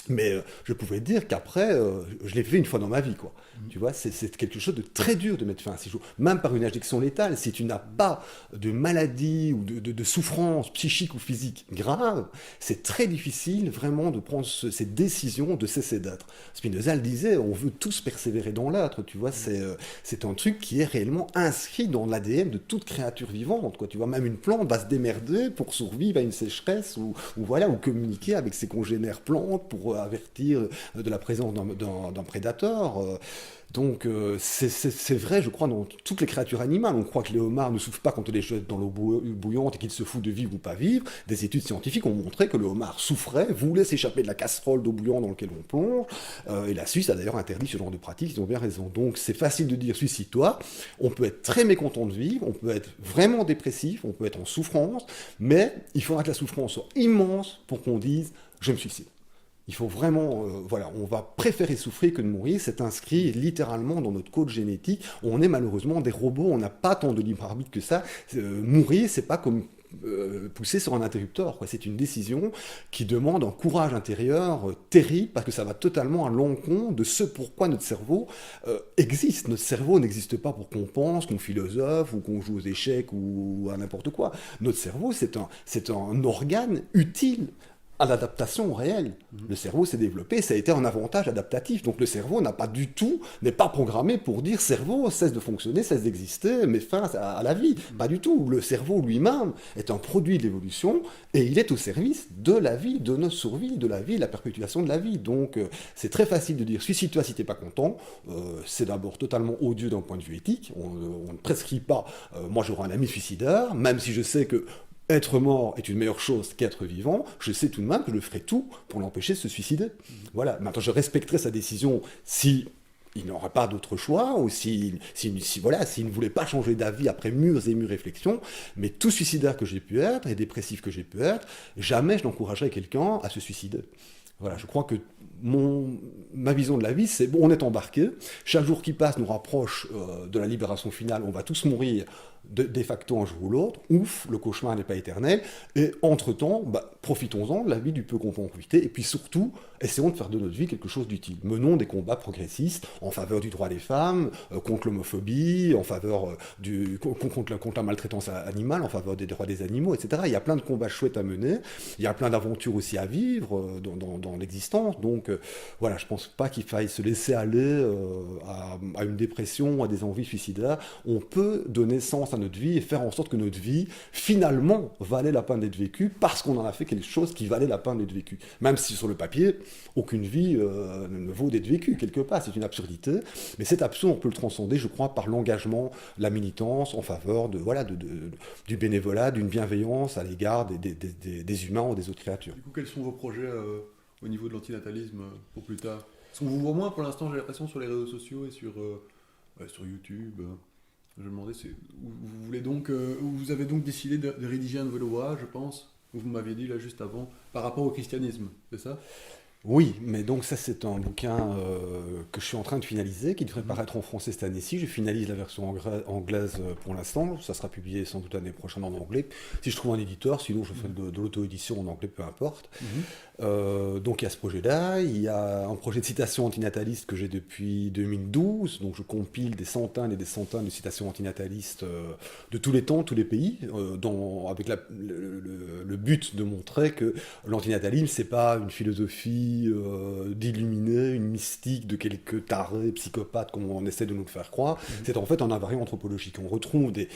Mais je pouvais dire qu'après, je l'ai fait une fois dans ma vie, quoi. Tu vois, c'est quelque chose de très dur de mettre fin à ces jours. Même par une injection létale, si tu n'as pas de maladie ou de souffrance psychique ou physique grave, c'est très difficile vraiment de prendre cette décision de cesser d'être. Spinoza le disait, on veut tous persévérer dans l'être, tu vois, c'est un truc qui est réellement inscrit dans l'ADN de toute créature vivante, quoi. Tu vois, même une plante va se démerder pour survivre à une sécheresse ou voilà, ou communiquer avec ses congénères plantes pour avertir de la présence d'un prédateur. Donc c'est vrai, je crois, dans toutes les créatures animales. On croit que les homards ne souffrent pas quand on les jette dans l'eau bouillante et qu'ils se foutent de vivre ou pas vivre. Des études scientifiques ont montré que le homard souffrait, voulait s'échapper de la casserole d'eau bouillante dans laquelle on plonge. Et la Suisse a d'ailleurs interdit ce genre de pratique, ils ont bien raison. Donc c'est facile de dire suicide-toi. On peut être très mécontent de vivre, on peut être vraiment dépressif, on peut être en souffrance, mais il faudra que la souffrance soit immense pour qu'on dise « je me suicide ». Il faut vraiment, voilà, on va préférer souffrir que de mourir. C'est inscrit littéralement dans notre code génétique. On est malheureusement des robots, on n'a pas tant de libre arbitre que ça. Mourir, c'est pas comme pousser sur un interrupteur, quoi. C'est une décision qui demande un courage intérieur terrible, parce que ça va totalement à l'encontre de ce pourquoi notre cerveau existe. Notre cerveau n'existe pas pour qu'on pense, qu'on philosophe ou qu'on joue aux échecs ou à n'importe quoi. Notre cerveau, c'est un organe utile à l'adaptation réelle. Le cerveau s'est développé, ça a été un avantage adaptatif. Donc le cerveau n'est pas programmé pour dire cerveau, cesse de fonctionner, cesse d'exister, met fin à la vie. Pas du tout. Le cerveau lui-même est un produit de l'évolution et il est au service de la vie, de notre survie, de la vie, de la perpétuation de la vie. Donc c'est très facile de dire suicide-toi si t'es pas content. C'est d'abord totalement odieux d'un point de vue éthique. On ne prescrit pas. Moi j'aurai un ami suicidaire, même si je sais que être mort est une meilleure chose qu'être vivant, je sais tout de même que je ferai tout pour l'empêcher de se suicider. Voilà. Maintenant, je respecterai sa décision si il n'aurait pas d'autre choix, ou voilà, s'il ne voulait pas changer d'avis après mûres et mûres réflexions, mais tout suicidaire que j'ai pu être, et dépressif que j'ai pu être, jamais je n'encouragerais quelqu'un à se suicider. Voilà, je crois que ma vision de la vie, c'est bon, on est embarqué, chaque jour qui passe nous rapproche de la libération finale, on va tous mourir de facto un jour ou l'autre, ouf, le cauchemar n'est pas éternel, et entre-temps, profitons-en de la vie du peu qu'on peut en profiter, et puis surtout, essayons de faire de notre vie quelque chose d'utile. Menons des combats progressistes en faveur du droit des femmes, contre l'homophobie, en faveur contre la maltraitance animale, en faveur des droits des animaux, etc. Il y a plein de combats chouettes à mener, il y a plein d'aventures aussi à vivre dans l'existence, donc voilà, je pense pas qu'il faille se laisser aller à une dépression, à des envies suicidaires. On peut donner sens à notre vie et faire en sorte que notre vie, finalement, valait la peine d'être vécue parce qu'on en a fait quelque chose qui valait la peine d'être vécu. Même si sur le papier, aucune vie ne vaut d'être vécue quelque part, c'est une absurdité. Mais cet absurde, on peut le transcender, je crois, par l'engagement, la militance en faveur du bénévolat, d'une bienveillance à l'égard des humains ou des autres créatures. Du coup, quels sont vos projets au niveau de l'antinatalisme pour plus tard? Parce qu'on vous voit moins pour l'instant, j'ai l'impression, sur les réseaux sociaux et sur YouTube. Je me demandais, vous avez donc décidé de rédiger un nouvel ouvrage, je pense, vous m'aviez dit là juste avant, par rapport au christianisme, c'est ça? Oui, mais donc ça c'est un bouquin que je suis en train de finaliser, qui devrait paraître en français cette année-ci. Je finalise la version anglaise pour l'instant, ça sera publié sans doute l'année prochaine en anglais. Si je trouve un éditeur, sinon je ferai de l'auto-édition en anglais, peu importe. Donc il y a ce projet-là, il y a un projet de citation antinataliste que j'ai depuis 2012, donc je compile des centaines et des centaines de citations antinatalistes de tous les temps, tous les pays, avec le but de montrer que l'antinatalisme c'est pas une philosophie d'illuminer, une mystique de quelques tarés, psychopathes, comme on essaie de nous le faire croire. C'est en fait un invariant anthropologique. On retrouve des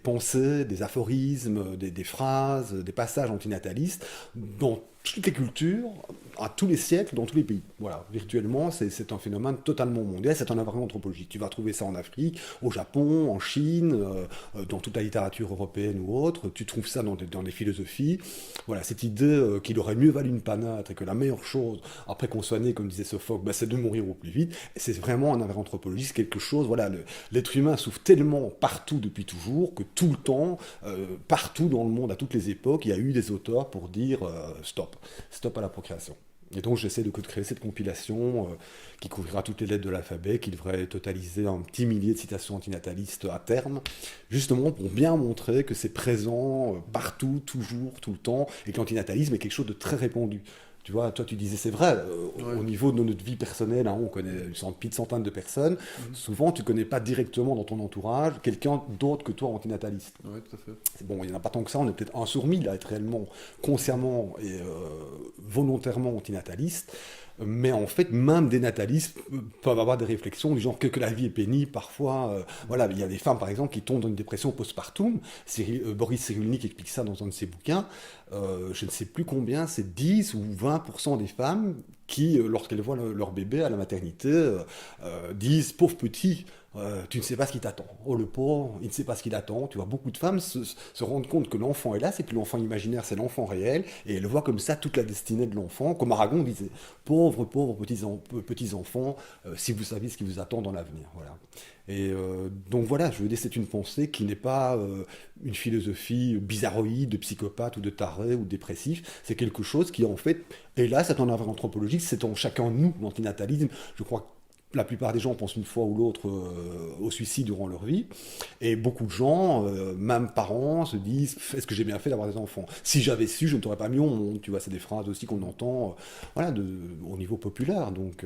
pensées, des aphorismes, des phrases, des passages antinatalistes dans toutes les cultures, à tous les siècles, dans tous les pays. Voilà, virtuellement, c'est un phénomène totalement mondial, c'est un invariant anthropologique. Tu vas trouver ça en Afrique, au Japon, en Chine, dans toute la littérature européenne ou autre. Tu trouves ça dans des philosophies. Voilà, cette idée qu'il aurait mieux valu une panâtre et que la meilleure chose, après qu'on soit né, comme disait Sophocle, bah, c'est de mourir au plus vite. Et c'est vraiment un invariant anthropologique, c'est quelque chose, voilà, l'être humain souffre tellement partout depuis toujours que tout le temps, partout dans le monde, à toutes les époques, il y a eu des auteurs pour dire stop à la procréation. Et donc j'essaie de créer cette compilation qui couvrira toutes les lettres de l'alphabet, qui devrait totaliser un petit millier de citations antinatalistes à terme, justement pour bien montrer que c'est présent partout, toujours, tout le temps, et que l'antinatalisme est quelque chose de très répandu. Tu vois, toi tu disais, c'est vrai, au niveau de notre vie personnelle, on connaît une centaine de personnes, souvent tu ne connais pas directement dans ton entourage quelqu'un d'autre que toi antinataliste. Oui, tout à fait. Bon, il n'y en a pas tant que ça, on est peut-être 1 sur 1000 à être réellement, consciemment et volontairement antinataliste. Mais en fait, même des natalistes peuvent avoir des réflexions du genre que la vie est pénible parfois. Voilà, il y a des femmes, par exemple, qui tombent dans une dépression postpartum. Boris Cyrulnik explique ça dans un de ses bouquins. Je ne sais plus combien, c'est 10 ou 20% des femmes qui, lorsqu'elles voient leur bébé à la maternité, disent « pauvre petit ». Tu ne sais pas ce qui t'attend. Oh le pauvre, il ne sait pas ce qu'il attend. Tu vois, beaucoup de femmes se rendent compte que l'enfant est là, c'est plus l'enfant imaginaire, c'est l'enfant réel, et elles voient comme ça toute la destinée de l'enfant. Comme Aragon disait, pauvres petits enfants, si vous saviez ce qui vous attend dans l'avenir. Voilà. Et donc voilà, je veux dire, c'est une pensée qui n'est pas une philosophie bizarroïde de psychopathe ou de taré ou de dépressif. C'est quelque chose qui en fait, et là, c'est en invariant anthropologique, c'est en chacun de nous, l'antinatalisme. Je crois que la plupart des gens pensent une fois ou l'autre au suicide durant leur vie. Et beaucoup de gens, même parents, se disent « est-ce que j'ai bien fait d'avoir des enfants ? Si j'avais su, je ne t'aurais pas mis au monde. » Tu vois, c'est des phrases aussi qu'on entend voilà, au niveau populaire. Donc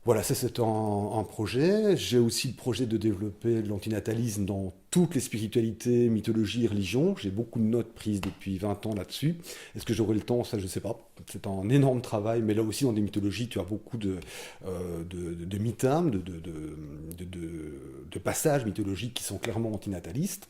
voilà, ça c'est un projet. J'ai aussi le projet de développer l'antinatalisme dans toutes les spiritualités, mythologies, religions. J'ai beaucoup de notes prises depuis 20 ans là-dessus. Est-ce que j'aurai le temps? Ça, je ne sais pas. C'est un énorme travail, mais là aussi, dans des mythologies, tu as beaucoup de mythes, de passages mythologiques qui sont clairement antinatalistes.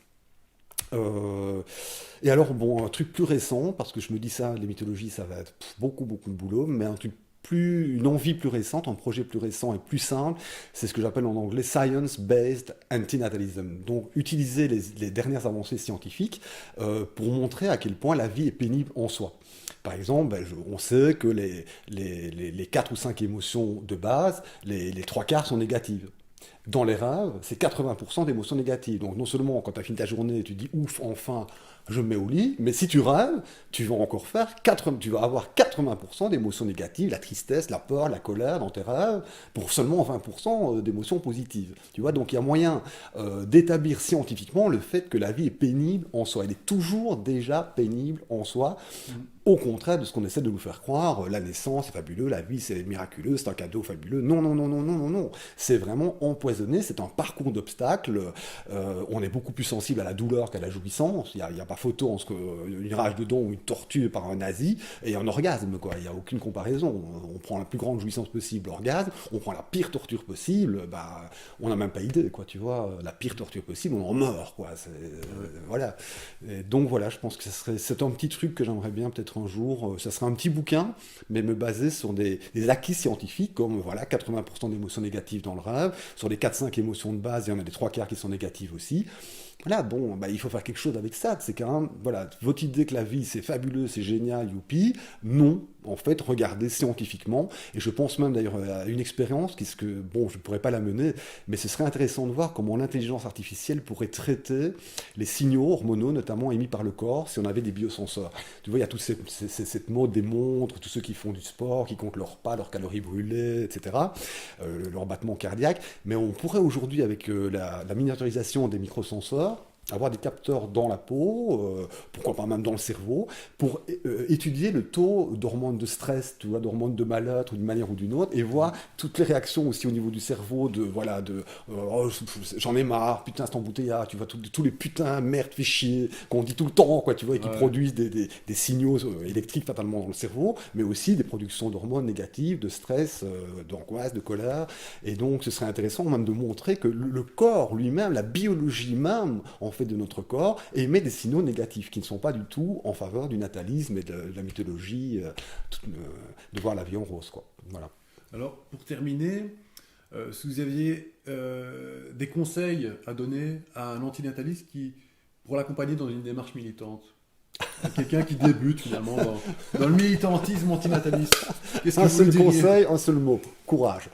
Et alors, bon, un truc plus récent, parce que je me dis ça, les mythologies, ça va être beaucoup de boulot, mais un truc une envie plus récente, un projet plus récent et plus simple, c'est ce que j'appelle en anglais Science-Based Antinatalism. Donc utiliser les dernières avancées scientifiques pour montrer à quel point la vie est pénible en soi. Par exemple, on sait que les 4 ou 5 émotions de base, les 3/4 sont négatives. Dans les rêves, c'est 80% d'émotions négatives. Donc non seulement quand tu as fini ta journée, tu dis ouf, enfin, je me mets au lit, mais si tu rêves, tu vas encore tu vas avoir 80% d'émotions négatives, la tristesse, la peur, la colère dans tes rêves, pour seulement 20% d'émotions positives. Tu vois, donc il y a moyen d'établir scientifiquement le fait que la vie est pénible en soi. Elle est toujours déjà pénible en soi. Au contraire de ce qu'on essaie de nous faire croire, la naissance c'est fabuleux, la vie c'est miraculeux, c'est un cadeau fabuleux. Non. C'est vraiment empoisonné, c'est un parcours d'obstacles. On est beaucoup plus sensible à la douleur qu'à la jouissance. Il n'y a pas photo entre une rage de dents ou une torture par un nazi et un orgasme, quoi. Il n'y a aucune comparaison. On prend la plus grande jouissance possible, l'orgasme, on prend la pire torture possible, on n'a même pas idée, quoi, tu vois. La pire torture possible, on en meurt, quoi. Voilà. Et donc voilà, je pense que c'est un petit truc que j'aimerais bien peut-être un jour, ça serait un petit bouquin, mais me baser sur des acquis scientifiques, comme voilà, 80% d'émotions négatives dans le rêve, sur les 4-5 émotions de base, il y en a des 3/4 qui sont négatives aussi. Voilà, bon, il faut faire quelque chose avec ça. C'est quand même, voilà, votre idée que la vie c'est fabuleux, c'est génial, youpi, non. En fait, regardez scientifiquement, et je pense même d'ailleurs à une expérience, je ne pourrais pas la mener, mais ce serait intéressant de voir comment l'intelligence artificielle pourrait traiter les signaux hormonaux, notamment émis par le corps, si on avait des biosenseurs. Tu vois, il y a toute cette mode des montres, tous ceux qui font du sport, qui comptent leurs pas, leurs calories brûlées, etc., leur battement cardiaque, mais on pourrait aujourd'hui, avec la miniaturisation des microsenseurs, avoir des capteurs dans la peau, pourquoi pas même dans le cerveau, pour étudier le taux d'hormones de stress, tu vois, d'hormones de mal-être d'une manière ou d'une autre, et voir toutes les réactions aussi au niveau du cerveau, oh, j'en ai marre, putain, cet embouteillage, tu vois, tous les putains, merde, fais chier, qu'on dit tout le temps, quoi, tu vois, et qui produisent des signaux électriques fatalement dans le cerveau, mais aussi des productions d'hormones négatives, de stress, d'angoisse, de colère, et donc ce serait intéressant même de montrer que le corps lui-même, la biologie même, en fait de notre corps, émet des signaux négatifs qui ne sont pas du tout en faveur du natalisme et de la mythologie, de voir la vie en rose, quoi. Voilà. Alors, pour terminer, si vous aviez des conseils à donner à un antinataliste pour l'accompagner dans une démarche militante, quelqu'un qui débute finalement dans le militantisme antinataliste, qu'est-ce que Un vous seul diriez ? conseil, un seul mot, courage.